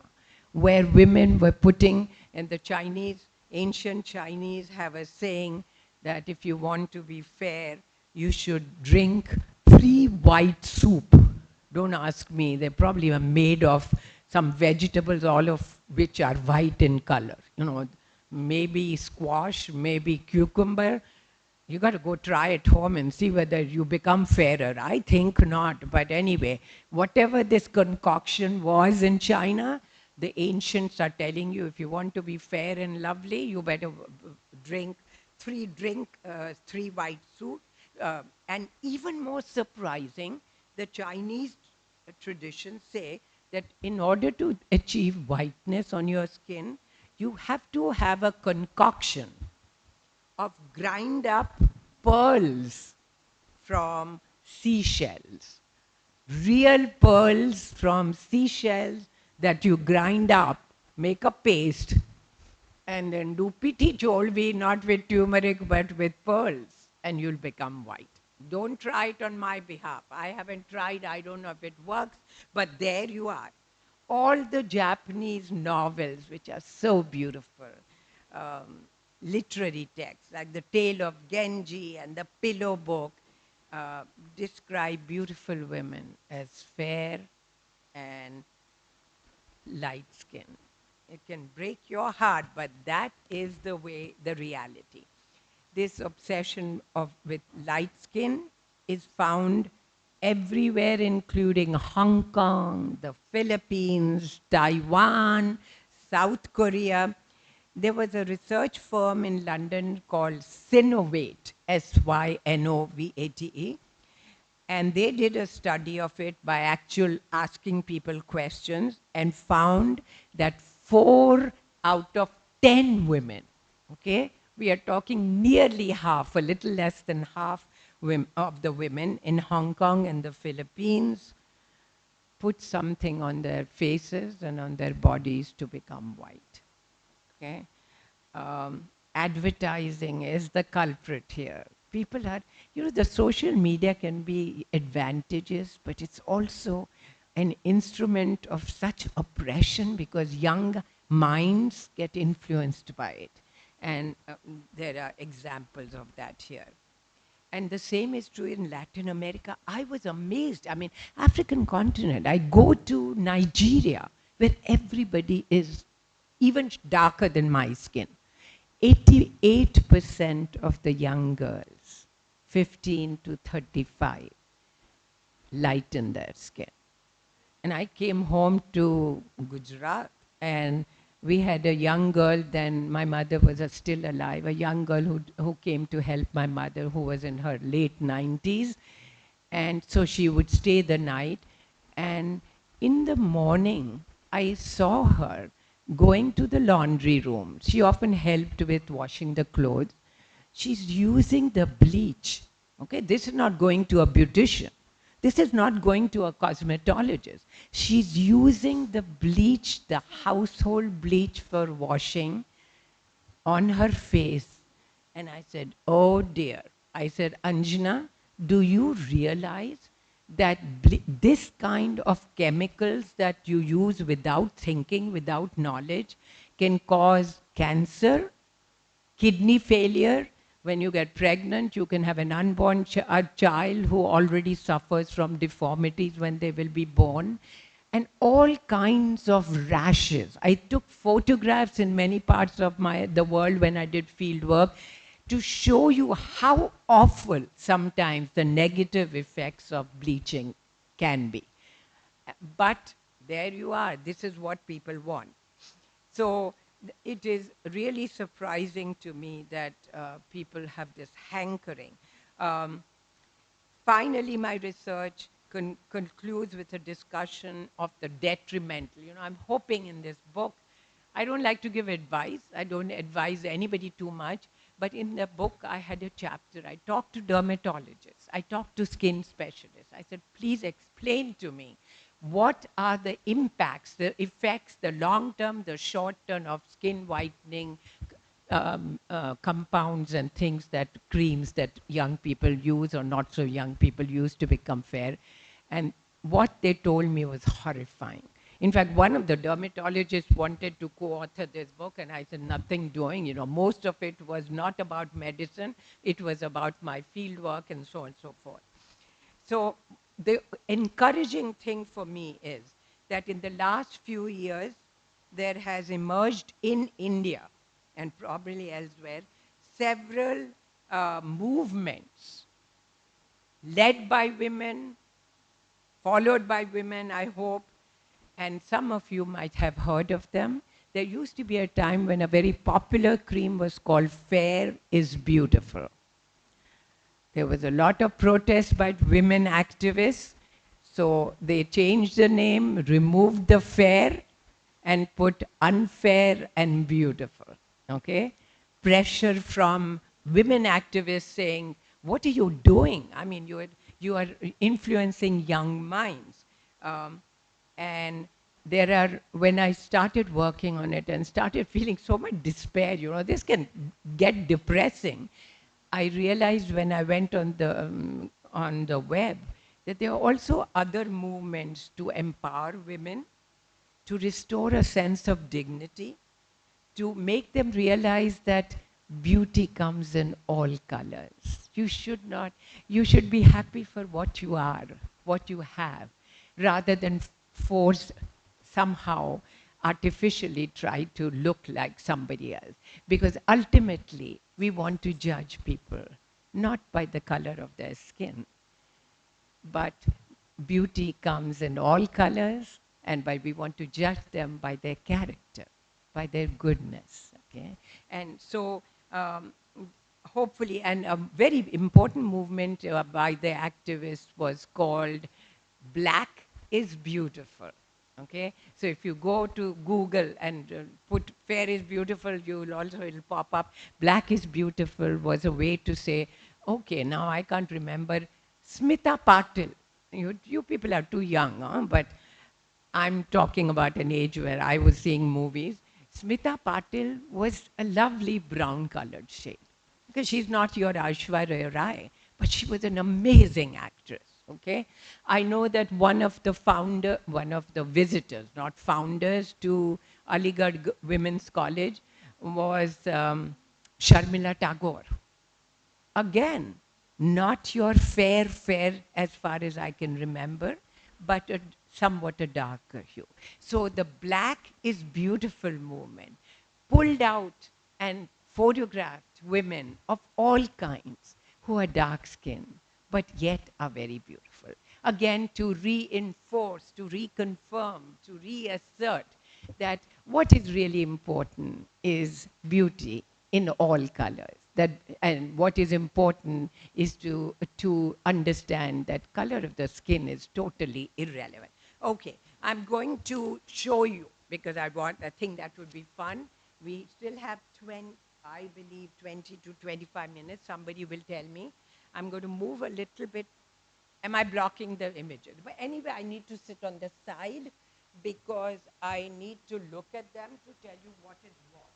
Speaker 2: where women were putting, and the Chinese, ancient Chinese have a saying that if you want to be fair, you should drink 3 white soup. Don't ask me, they probably are made of some vegetables, all of which are white in color. You know, maybe squash, maybe cucumber. You got to go try at home and see whether you become fairer. I think not. But anyway, whatever this concoction was in China, the ancients are telling you if you want to be fair and lovely, you better drink 3 white soup. And even more surprising, the Chinese traditions say that in order to achieve whiteness on your skin, you have to have a concoction of grind up pearls from seashells. Real pearls from seashells that you grind up, make a paste, and then do piti cholvi, not with turmeric but with pearls, and you'll become white. Don't try it on my behalf. I haven't tried, I don't know if it works, but there you are. All the Japanese novels, which are so beautiful, um, literary texts like The Tale of Genji and The Pillow Book, describe beautiful women as fair and light skin. It can break your heart, but that is the way, the reality. This obsession with light skin is found everywhere, including Hong Kong, the Philippines, Taiwan, South Korea. There was a research firm in London called Synovate, Synovate, and they did a study of it by actual asking people questions and found that 4 out of 10 women, okay, we are talking nearly half, a little less than half of the women in Hong Kong and the Philippines put something on their faces and on their bodies to become white. Okay? Advertising is the culprit here. People are, the social media can be advantageous, but it's also an instrument of such oppression because young minds get influenced by it. And there are examples of that here. And the same is true in Latin America. I was amazed. I mean, African continent. I go to Nigeria, where everybody is even darker than my skin. 88% of the young girls, 15 to 35, lighten their skin. And I came home to Gujarat, and we had a young girl, then my mother was still alive, a young girl who came to help my mother, who was in her late 90s. And so she would stay the night. And in the morning, I saw her going to the laundry room. She often helped with washing the clothes. She's using the bleach. Okay, this is not going to a beautician. This is not going to a cosmetologist. She's using the bleach, the household bleach for washing on her face. And I said, oh dear. I said, Anjana, do you realize that this kind of chemicals that you use without thinking, without knowledge, can cause cancer, kidney failure? When you get pregnant, you can have an unborn a child who already suffers from deformities when they will be born, and all kinds of rashes. I took photographs in many parts of the world when I did field work to show you how awful sometimes the negative effects of bleaching can be. But there you are. This is what people want. So it is really surprising to me that people have this hankering. Um, Finally, my research concludes with a discussion of the detrimental. I'm hoping in this book, I don't like to give advice. I don't advise anybody too much. But in the book, I had a chapter. I talked to dermatologists. I talked to skin specialists. I said, please explain to me what are the impacts, the effects, the long term, the short term of skin whitening, compounds and things, that creams that young people use or not so young people use to become fair. And what they told me was horrifying. In fact, one of the dermatologists wanted to co-author this book, and I said, nothing doing. Most of it was not about medicine. It was about my field work and so on and so forth. So the encouraging thing for me is that in the last few years, there has emerged in India and probably elsewhere several movements led by women, followed by women, I hope, and some of you might have heard of them. There used to be a time when a very popular cream was called Fair is Beautiful. There was a lot of protest by women activists. So they changed the name, removed the fair, and put unfair and beautiful. Okay? Pressure from women activists saying, what are you doing? I mean, you are influencing young minds. Um, and there are, when I started working on it and started feeling so much despair, this can get depressing. I realized when I went on the web that there are also other movements to empower women, to restore a sense of dignity, to make them realize that beauty comes in all colors. You should be happy for what you are, what you have, rather than force somehow artificially try to look like somebody else. Because ultimately, we want to judge people not by the color of their skin, but beauty comes in all colors, and by we want to judge them by their character, by their goodness. Okay, and so hopefully, and a very important movement by the activists was called Black is Beautiful. Okay, so if you go to Google and put Fair is Beautiful, it'll pop up. Black is Beautiful was a way to say, okay, now I can't remember Smita Patil. You people are too young, huh? But I'm talking about an age where I was seeing movies. Smita Patil was a lovely brown colored shade, because she's not your Aishwarya Rai, but she was an amazing actress. Okay, I know that one of the visitors, not founders, to Aligarh Women's College was Sharmila Tagore. Again, not your fair as far as I can remember, but somewhat a darker hue. So the Black is Beautiful movement pulled out and photographed women of all kinds who are dark skinned but yet are very beautiful. Again, to reinforce, to reconfirm, to reassert that what is really important is beauty in all colors. That, and what is important is to understand that color of the skin is totally irrelevant. Okay, I'm going to show you, because I think that would be fun. We still have I believe 20 to 25 minutes. Somebody will tell me. I'm going to move a little bit Am I blocking the images? But anyway, I need to sit on the side because I need to look at them to tell you what is what.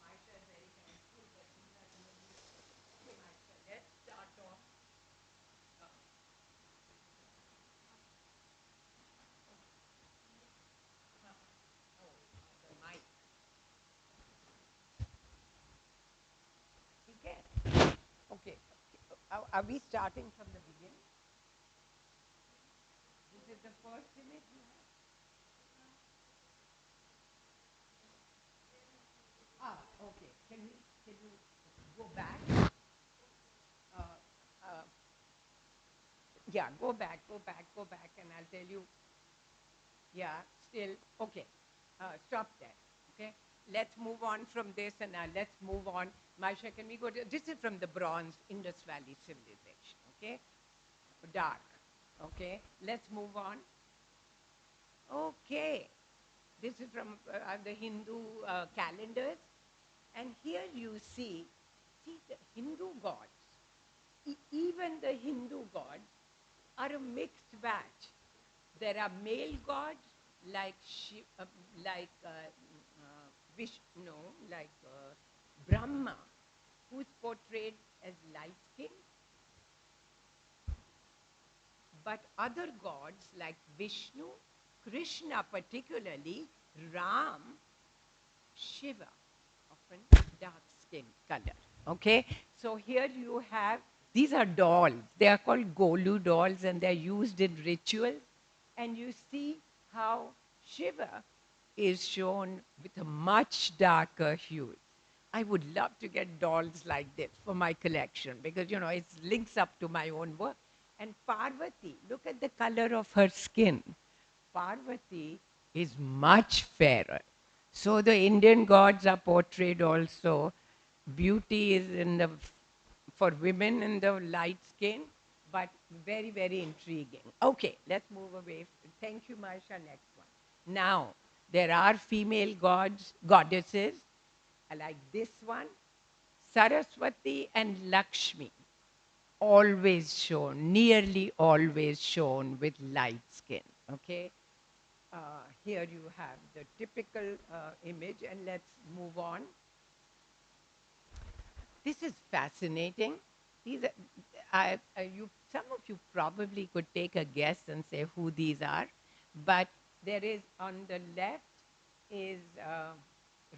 Speaker 2: Maisha is very helpful, but these are images. Okay, Maisha, let's start off. The mic. Okay. Okay. Are we starting from the beginning? This is the first image you have? Ah, okay. Can you go back? Uh, uh, yeah, go back, and I'll tell you. Yeah, still okay. Stop there. Okay, let's move on from this, and let's move on. Maisha, can we go to this? Is from the Bronze Indus Valley civilization. Okay, dark. Okay, let's move on. Okay, this is from the Hindu calendars, and here you see the Hindu gods. Even the Hindu gods are a mixed batch. There are male gods like like Vishnu, like Brahma, who's portrayed as light skinned, but other gods like Vishnu, Krishna, particularly Ram, Shiva, often dark skin color. Okay, so here you have, these are dolls. They are called Golu dolls and they're used in rituals. And you see how Shiva is shown with a much darker hue. I would love to get dolls like this for my collection because, you know, it links up to my own work. And Parvati, look at the color of her skin. Parvati is much fairer. So the Indian gods are portrayed also. Beauty is in the for women in the light skin, but very, very intriguing. Okay, let's move away. Thank you, Marsha. Next one. Now, there are female gods, goddesses, like this one, Saraswati and Lakshmi, always shown, nearly always shown with light skin. Okay, here you have the typical image, and let's move on. This is fascinating. These are, some of you probably could take a guess and say who these are, but there is on the left is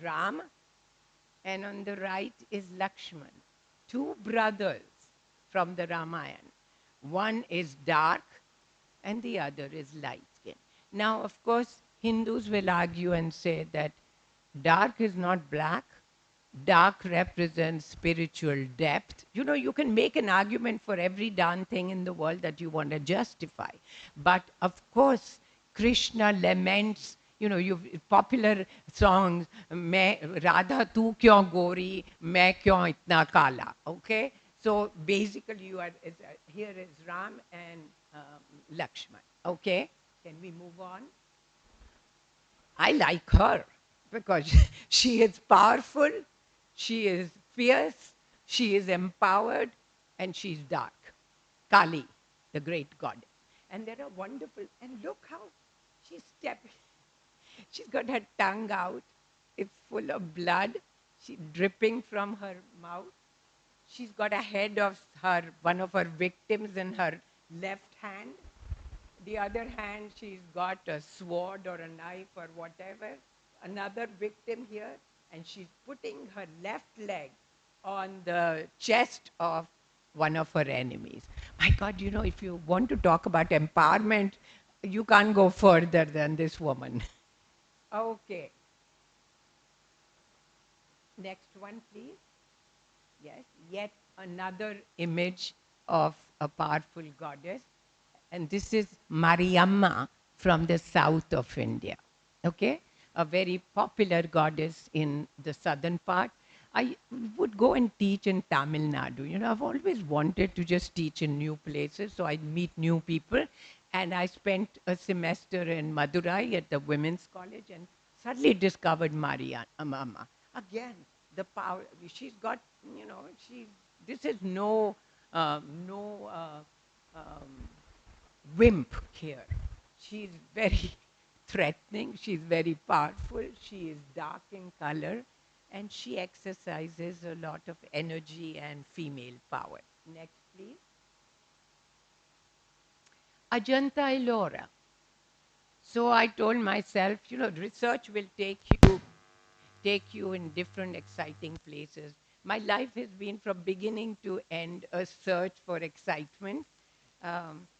Speaker 2: Ram, and on the right is Lakshman, two brothers from the Ramayana. One is dark and the other is light skin. Now, of course, Hindus will argue and say that dark is not black. Dark represents spiritual depth. You know, you can make an argument for every darn thing in the world that you want to justify. But of course, Krishna laments, you know, you've popular songs, Radha tu kyon gori, main kyon itna kala. Okay? So basically, here is Ram and Lakshman. Okay? Can we move on? I like her because she is powerful, she is fierce, she is empowered, and she's dark. Kali, the great goddess. And there are wonderful, and look how she's stepping. She's got her tongue out. It's full of blood. She's dripping from her mouth. She's got a head of one of her victims in her left hand. The other hand, she's got a sword or a knife or whatever. Another victim here, and she's putting her left leg on the chest of one of her enemies. My God, you know, if you want to talk about empowerment, you can't go further than this woman. Okay. Next one, please. Yes, yet another image of a powerful goddess. And this is Mariamma from the south of India. Okay, a very popular goddess in the southern part. I would go and teach in Tamil Nadu. You know, I've always wanted to just teach in new places, so I'd meet new people. And I spent a semester in Madurai at the women's college and suddenly discovered Mariamma. Again, the power, she's got, you know, this is no um, wimp here. She's very threatening, she's very powerful, she is dark in color, and she exercises a lot of energy and female power. Next, please. Ajanta Ellora. So I told myself, research will take you in different exciting places. My life has been from beginning to end a search for excitement.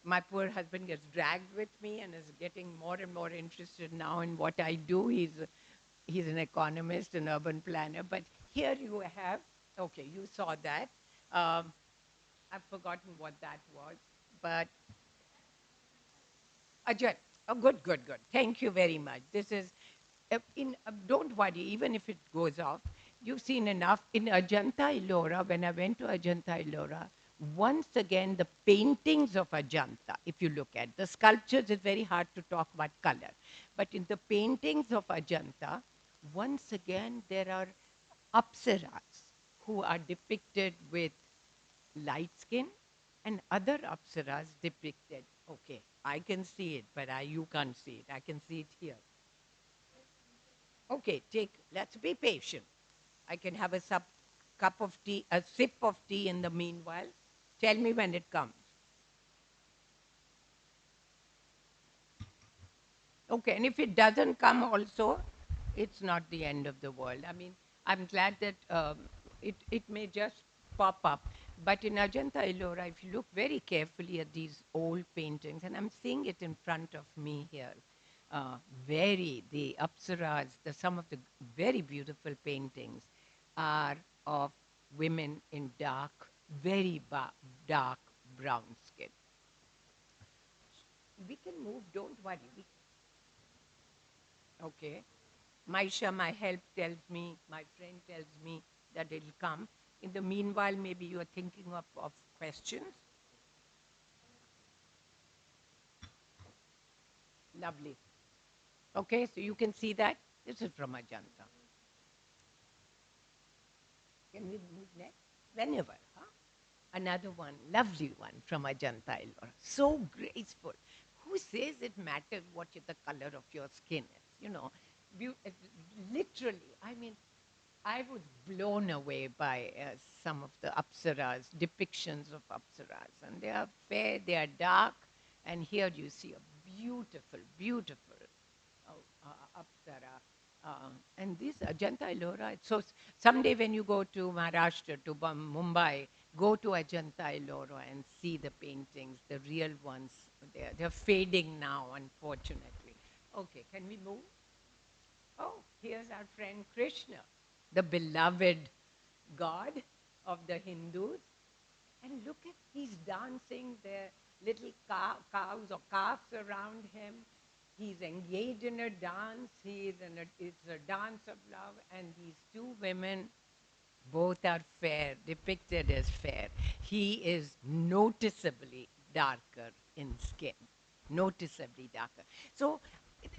Speaker 2: My poor husband gets dragged with me and is getting more and more interested now in what I do. He's an economist, an urban planner. But here you have, okay, you saw that. Um, I've forgotten what that was, but Ajay. Oh, good, good, good. Thank you very much. This is, don't worry, even if it goes off, you've seen enough. In Ajanta Ellora, when I went to Ajanta Ellora, once again, the paintings of Ajanta, if you look at the sculptures, it's very hard to talk about color. But in the paintings of Ajanta, once again, there are apsaras who are depicted with light skin and other apsaras depicted. Okay, I can see it, but you can't see it. I can see it here. Okay, let's be patient. I can have a cup of tea, a sip of tea in the meanwhile. Tell me when it comes. Okay, and if it doesn't come also, it's not the end of the world. I mean, I'm glad that it may just pop up. But in Ajanta Ellora, if you look very carefully at these old paintings, and I'm seeing it in front of me here, uh, the Apsaras, some of the very beautiful paintings are of women in dark brown skin. We can move, don't worry. Okay. Maisha, my help tells me, my friend tells me that it'll come. In the meanwhile, maybe you are thinking of questions. Lovely. Okay, so you can see that. This is from Ajanta. Can we move next? Whenever, huh? Another one, lovely one from Ajanta Ellora. So graceful. Who says it matters what the color of your skin is? Literally, I mean, I was blown away by some of the apsaras, depictions of apsaras. And they are fair, they are dark. And here you see a beautiful, beautiful apsara. And this Ajanta Ellora, so someday when you go to Maharashtra, to Mumbai, go to Ajanta Ellora and see the paintings, the real ones. They're fading now, unfortunately. Okay, can we move? Oh, here's our friend Krishna, the beloved god of the Hindus. And look at, he's dancing, there little cows or calves around him. He's engaged in a dance. It's a dance of love. And these two women, both are fair, depicted as fair. He is noticeably darker in skin, noticeably darker. So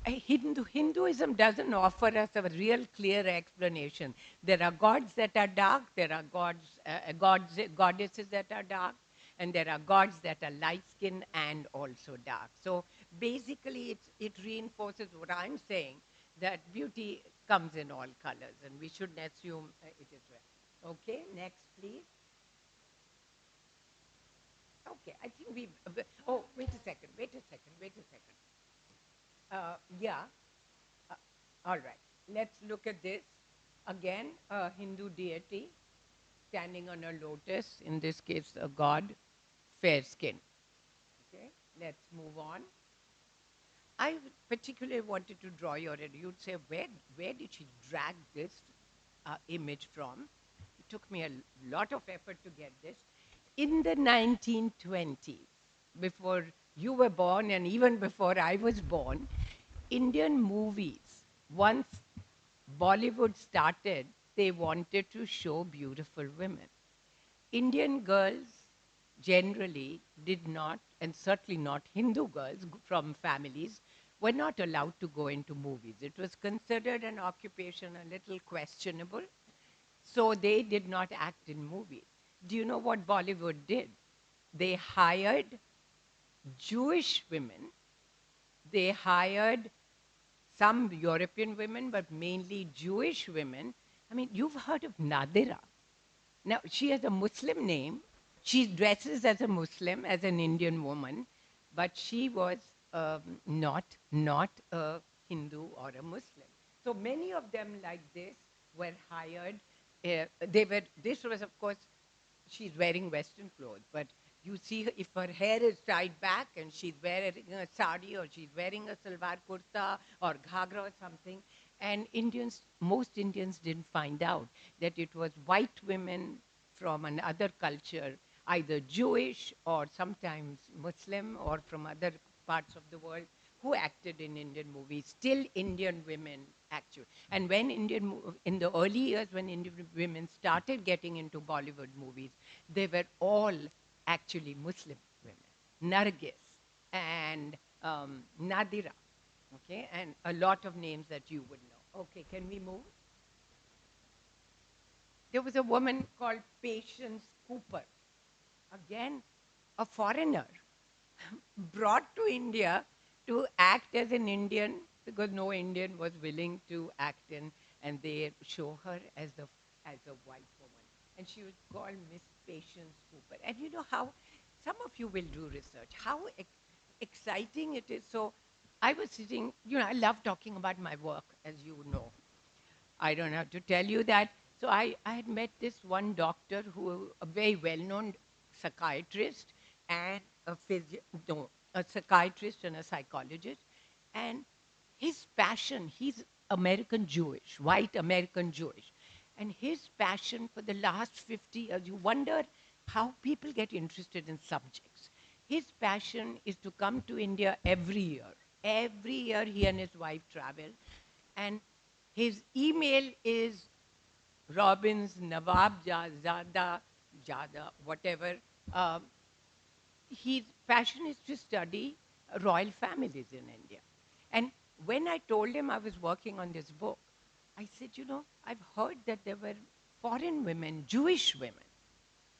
Speaker 2: Hinduism doesn't offer us a real clear explanation. There are gods that are dark, there are goddesses that are dark, and there are gods that are light skinned and also dark. So basically, it reinforces what I'm saying, that beauty comes in all colors, and we shouldn't assume it is well. Okay, next, please. Okay, I think we. Oh, wait a second. Wait a second. Wait a second. Yeah. Uh, all right. Let's look at this. Again, a Hindu deity standing on a lotus, in this case, a god, fair skin. Okay, let's move on. I particularly wanted to draw your attention. You'd say, where did she drag this image from? It took me a lot of effort to get this. In the 1920s, before you were born and even before I was born, Indian movies, once Bollywood started, they wanted to show beautiful women. Indian girls generally did not, and certainly not Hindu girls from families, were not allowed to go into movies. It was considered an occupation a little questionable, so they did not act in movies. Do you know what Bollywood did? They hired Jewish women, they hired some European women, but mainly Jewish women. I mean, you've heard of Nadira. Now, she has a Muslim name. She dresses as a Muslim, as an Indian woman, but she was not a Hindu or a Muslim. So many of them like this were hired. This was, of course, she's wearing Western clothes, but you see if her hair is tied back and she's wearing a sari or she's wearing a salwar kurta or ghagra or something. And most Indians didn't find out that it was white women from another culture, either Jewish or sometimes Muslim or from other parts of the world, who acted in Indian movies, still Indian women actually. And when in the early years when Indian women started getting into Bollywood movies, they were all actually Muslim women. Nargis and Nadira, okay, and a lot of names that you would know. Okay, can we move? There was a woman called Patience Cooper, again, a foreigner, brought to India to act as an Indian because no Indian was willing to act in, and they show her as a white woman, and she was called Miss Patience Cooper. And you know how some of you will do research, how exciting it is. So I was sitting, I love talking about my work, as you know. I don't have to tell you that. So I had met this one doctor who, a very well-known psychiatrist and a psychiatrist and a psychologist. And his passion, he's American Jewish, white American Jewish. And his passion for the last 50 years, you wonder how people get interested in subjects. His passion is to come to India every year. Every year he and his wife travel. And his email is Robbins, Nawab Jada, whatever. Um, his passion is to study royal families in India. And when I told him I was working on this book, I said, I've heard that there were foreign women, Jewish women,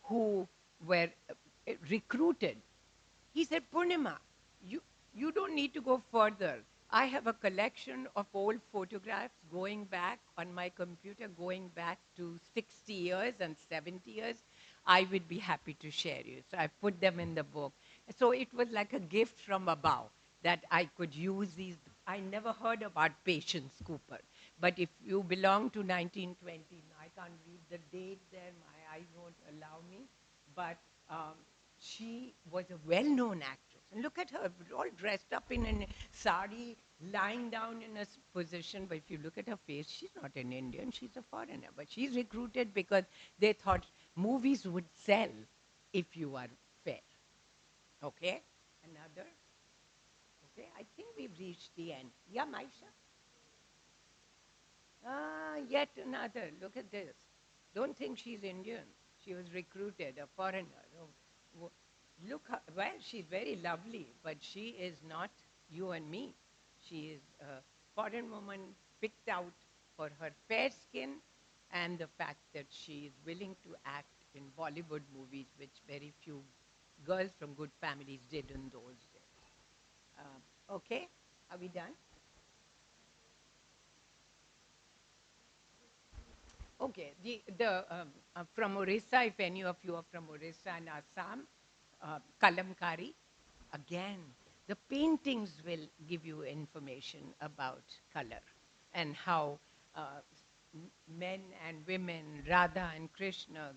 Speaker 2: who were recruited. He said, Purnima, you, you don't need to go further. I have a collection of old photographs going back on my computer, going back to 60 years and 70 years. I would be happy to share you. So I put them in the book. So it was like a gift from above that I could use these. I never heard about Patience Cooper. But if you belong to 1920, I can't read the date there, my eyes won't allow me. But she was a well-known actress. And look at her, all dressed up in a sari, lying down in a position. But if you look at her face, she's not an Indian, she's a foreigner. But she's recruited because they thought movies would sell if you are fair. Okay? Another? Okay, I think we've reached the end. Yeah, Maisha? Ah, yet another. Look at this. Don't think she's Indian. She was recruited, a foreigner. Oh, look, well, she's very lovely, but she is not you and me. She is a foreign woman picked out for her fair skin and the fact that she is willing to act in Bollywood movies, which very few girls from good families did in those days. Okay, are we done? Okay, from Orissa, if any of you are from Orissa and Assam, Kalamkari, again, the paintings will give you information about color and how men and women, Radha and Krishna,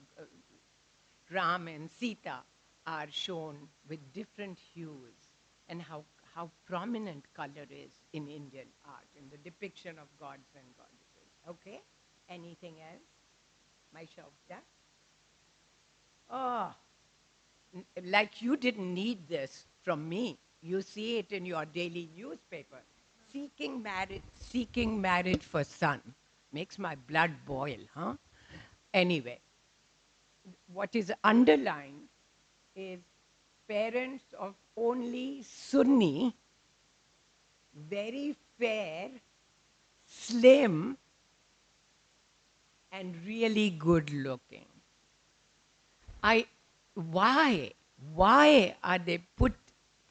Speaker 2: Ram and Sita are shown with different hues and how prominent color is in Indian art, in the depiction of gods and goddesses. Okay? Anything else? My shop done? Oh, like you didn't need this from me. You see it in your daily newspaper. Seeking marriage for son. Makes my blood boil, huh? Anyway, what is underlined is parents of only Sunni, very fair, slim, and really good looking. I why are they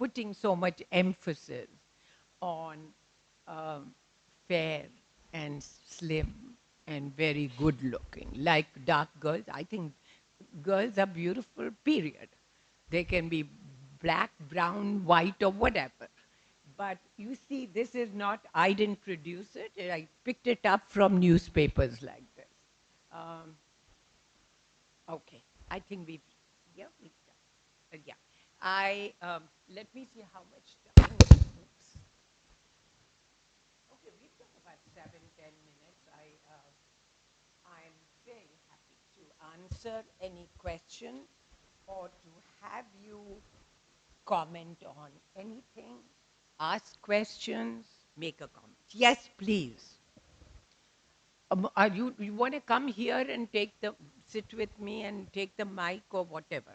Speaker 2: putting so much emphasis on um, fair and slim and very good looking, like dark girls. I think girls are beautiful, period. They can be black, brown, white, or whatever. But you see, this is not, I didn't produce it. I picked it up from newspapers like this. Um, okay, I think yeah, we've done. Yeah. Let me see how much time. Oops. Okay, we've got about 7, 10 minutes. I'm very happy to answer any question or to have you comment on anything, ask questions, make a comment. Yes, please. You want to come here and sit with me and take the mic or whatever?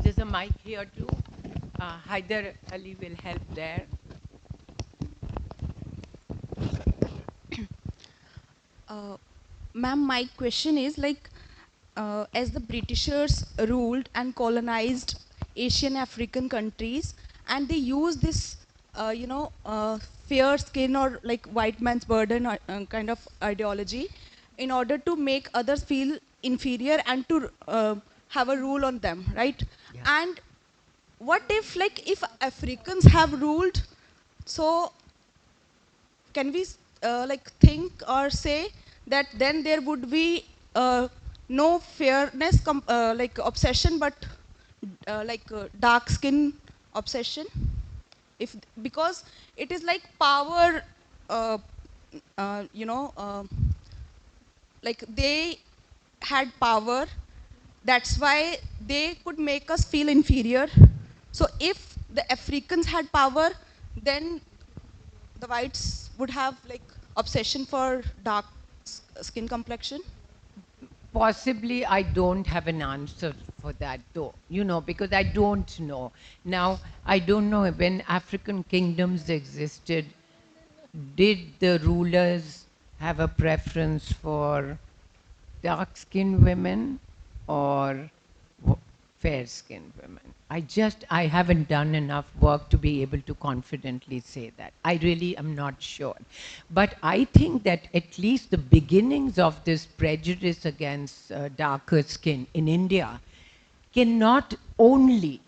Speaker 2: There's a mic here too. Haider Ali will help there.
Speaker 3: Uh, Ma'am, my question is like, as the Britishers ruled and colonized Asian African countries, and they used this, fair skin or like white man's burden kind of ideology in order to make others feel inferior and to have a rule on them, right?
Speaker 2: Yeah.
Speaker 3: And what if, like, if Africans have ruled, so can we like think or say that then there would be no fairness like obsession, but dark skin obsession, if because it is like power, uh, you know like they had power, that's why they could make us feel inferior. So if the Africans had power, then the whites would have like obsession for dark skin complexion.
Speaker 2: Possibly, I don't have an answer for that though, because I don't know. Now, I don't know when African kingdoms existed, did the rulers have a preference for dark skinned women or fair skinned women? I haven't done enough work to be able to confidently say that. I really am not sure. But I think that at least the beginnings of this prejudice against darker skin in India cannot only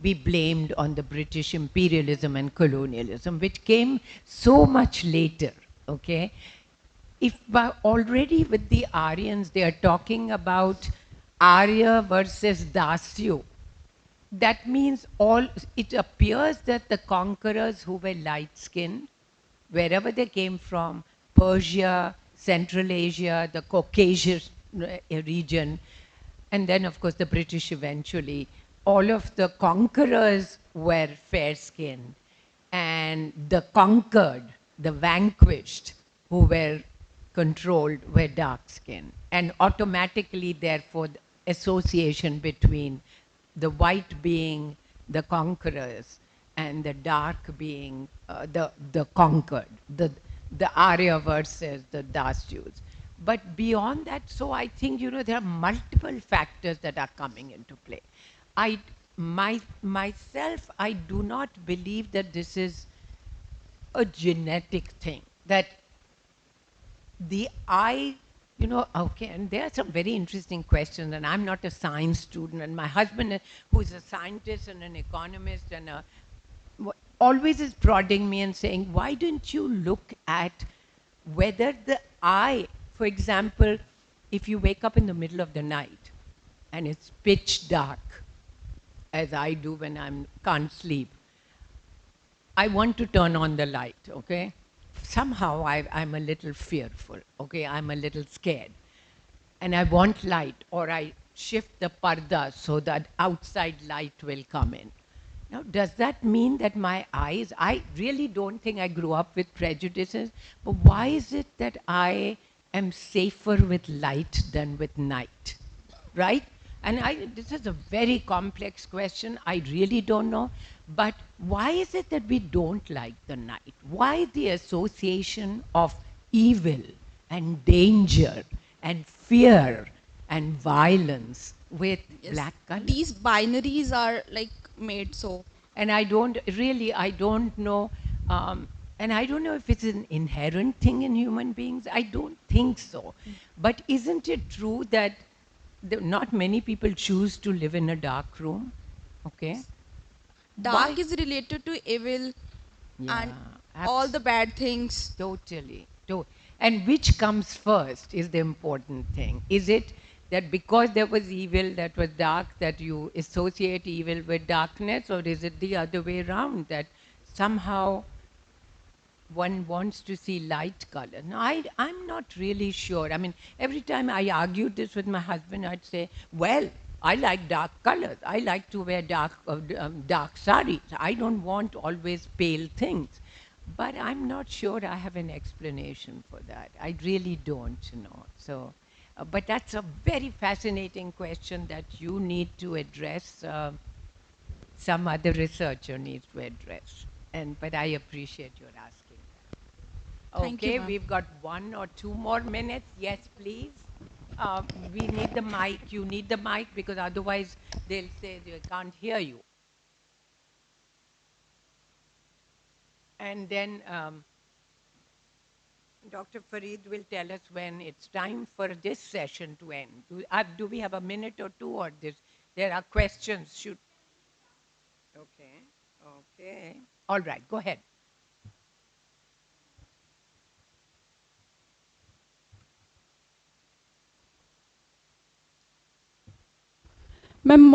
Speaker 2: be blamed on the British imperialism and colonialism, which came so much later, okay? If already with the Aryans they are talking about Arya versus Dasyu, that means it appears that the conquerors who were light skinned, wherever they came from, Persia, Central Asia, the Caucasus region, and then of course the British eventually, all of the conquerors were fair skinned, and the conquered, the vanquished, who were controlled, were dark skinned. And automatically, therefore, the association between the white being the conquerors and the dark being the conquered, the Arya versus the Dasyus. But beyond that, so I think, there are multiple factors that are coming into play. Myself, I do not believe that this is a genetic thing, that the eye, okay, and there are some very interesting questions, and I'm not a science student, and my husband, who's a scientist and an economist, and always is prodding me and saying, why don't you look at whether the eye, for example, if you wake up in the middle of the night and it's pitch dark, as I do when I can't sleep, I want to turn on the light, okay? Somehow I'm a little fearful, okay? I'm a little scared. And I want light, or I shift the parda so that outside light will come in. Now, does that mean that my eyes, I really don't think I grew up with prejudices, but why is it that I am safer with light than with night? Right? And this is a very complex question. I really don't know. But why is it that we don't like the night? Why the association of evil and danger and fear and violence with
Speaker 3: Yes.
Speaker 2: black color.
Speaker 3: These binaries are like made so.
Speaker 2: And I don't know, and I don't know if it's an inherent thing in human beings. I don't think so. But isn't it true that not many people choose to live in a dark room? Okay.
Speaker 3: Dark
Speaker 2: Why?
Speaker 3: is related to evil and
Speaker 2: Yeah,
Speaker 3: all the bad things.
Speaker 2: totally. And which comes first is the important thing. Is it that because there was evil that was dark, that you associate evil with darkness, or is it the other way around, that somehow one wants to see light color? No, I'm not really sure. I mean, every time I argued this with my husband, I'd say, well, I like dark colors. I like to wear dark saris. I don't want always pale things. But I'm not sure I have an explanation for that. I really don't know. So, but that's a very fascinating question that you need to address. Some other researcher needs to address. But I appreciate your asking that.
Speaker 3: Thank you,
Speaker 2: Okay,
Speaker 3: ma'am.
Speaker 2: we've got 1 or 2 more minutes. Yes, please. We need the mic. You need the mic because otherwise they'll say they can't hear you. And then Dr. Farid will tell us when it's time for this session to end. Do we have a minute or two, or there are questions? Okay, okay. All right, go ahead.
Speaker 4: Ma'am,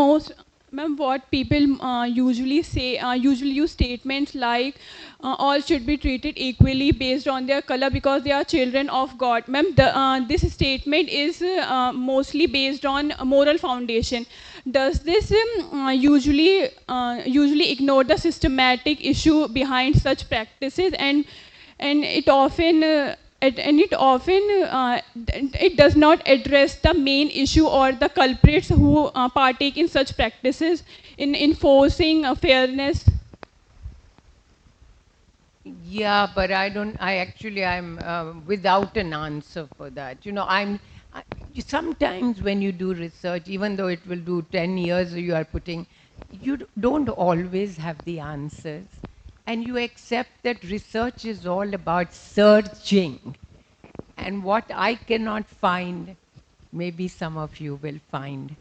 Speaker 4: what people usually say, usually use statements like all should be treated equally based on their color because they are children of God. Ma'am, this statement is mostly based on a moral foundation. Does this usually ignore the systematic issue behind such practices, and it often it does not address the main issue or the culprits who partake in such practices in enforcing fairness?
Speaker 2: Yeah, but I'm without an answer for that. Sometimes when you do research, even though it will do 10 years you are putting, don't always have the answers. And you accept that research is all about searching. And what I cannot find, maybe some of you will find.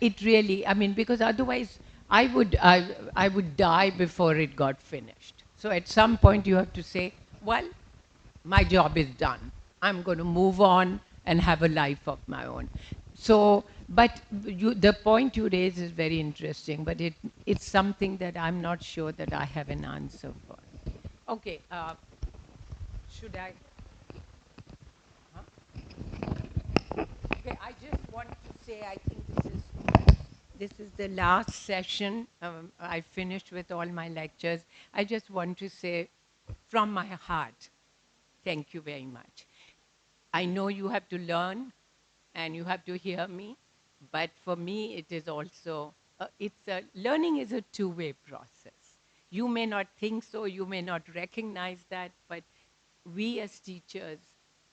Speaker 2: It really, I mean, because otherwise I would die before it got finished. So at some point you have to say, well, my job is done. I'm going to move on and have a life of my own. So, but the point you raise is very interesting, but it's something that I'm not sure that I have an answer for. Okay, should I? Huh? Okay, I just want to say I think this is the last session. I finished with all my lectures. I just want to say from my heart, thank you very much. I know you have to learn and you have to hear me, but for me it is also learning is a two-way process. You may not think so, you may not recognize that, but we as teachers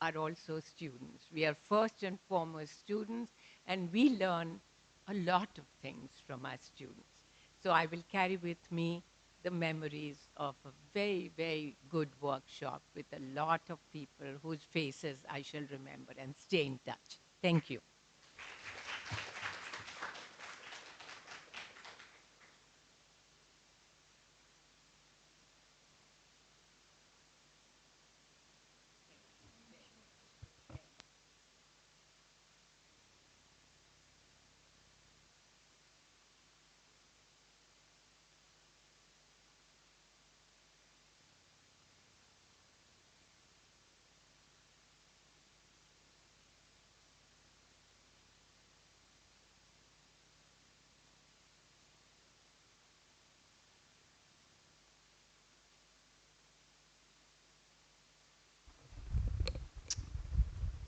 Speaker 2: are also students. We are first and foremost students, and we learn a lot of things from our students. So I will carry with me the memories of a very, very good workshop with a lot of people whose faces I shall remember and stay in touch. Thank you.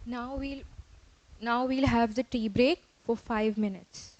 Speaker 5: Now we'll now we'll have the tea break for 5 minutes.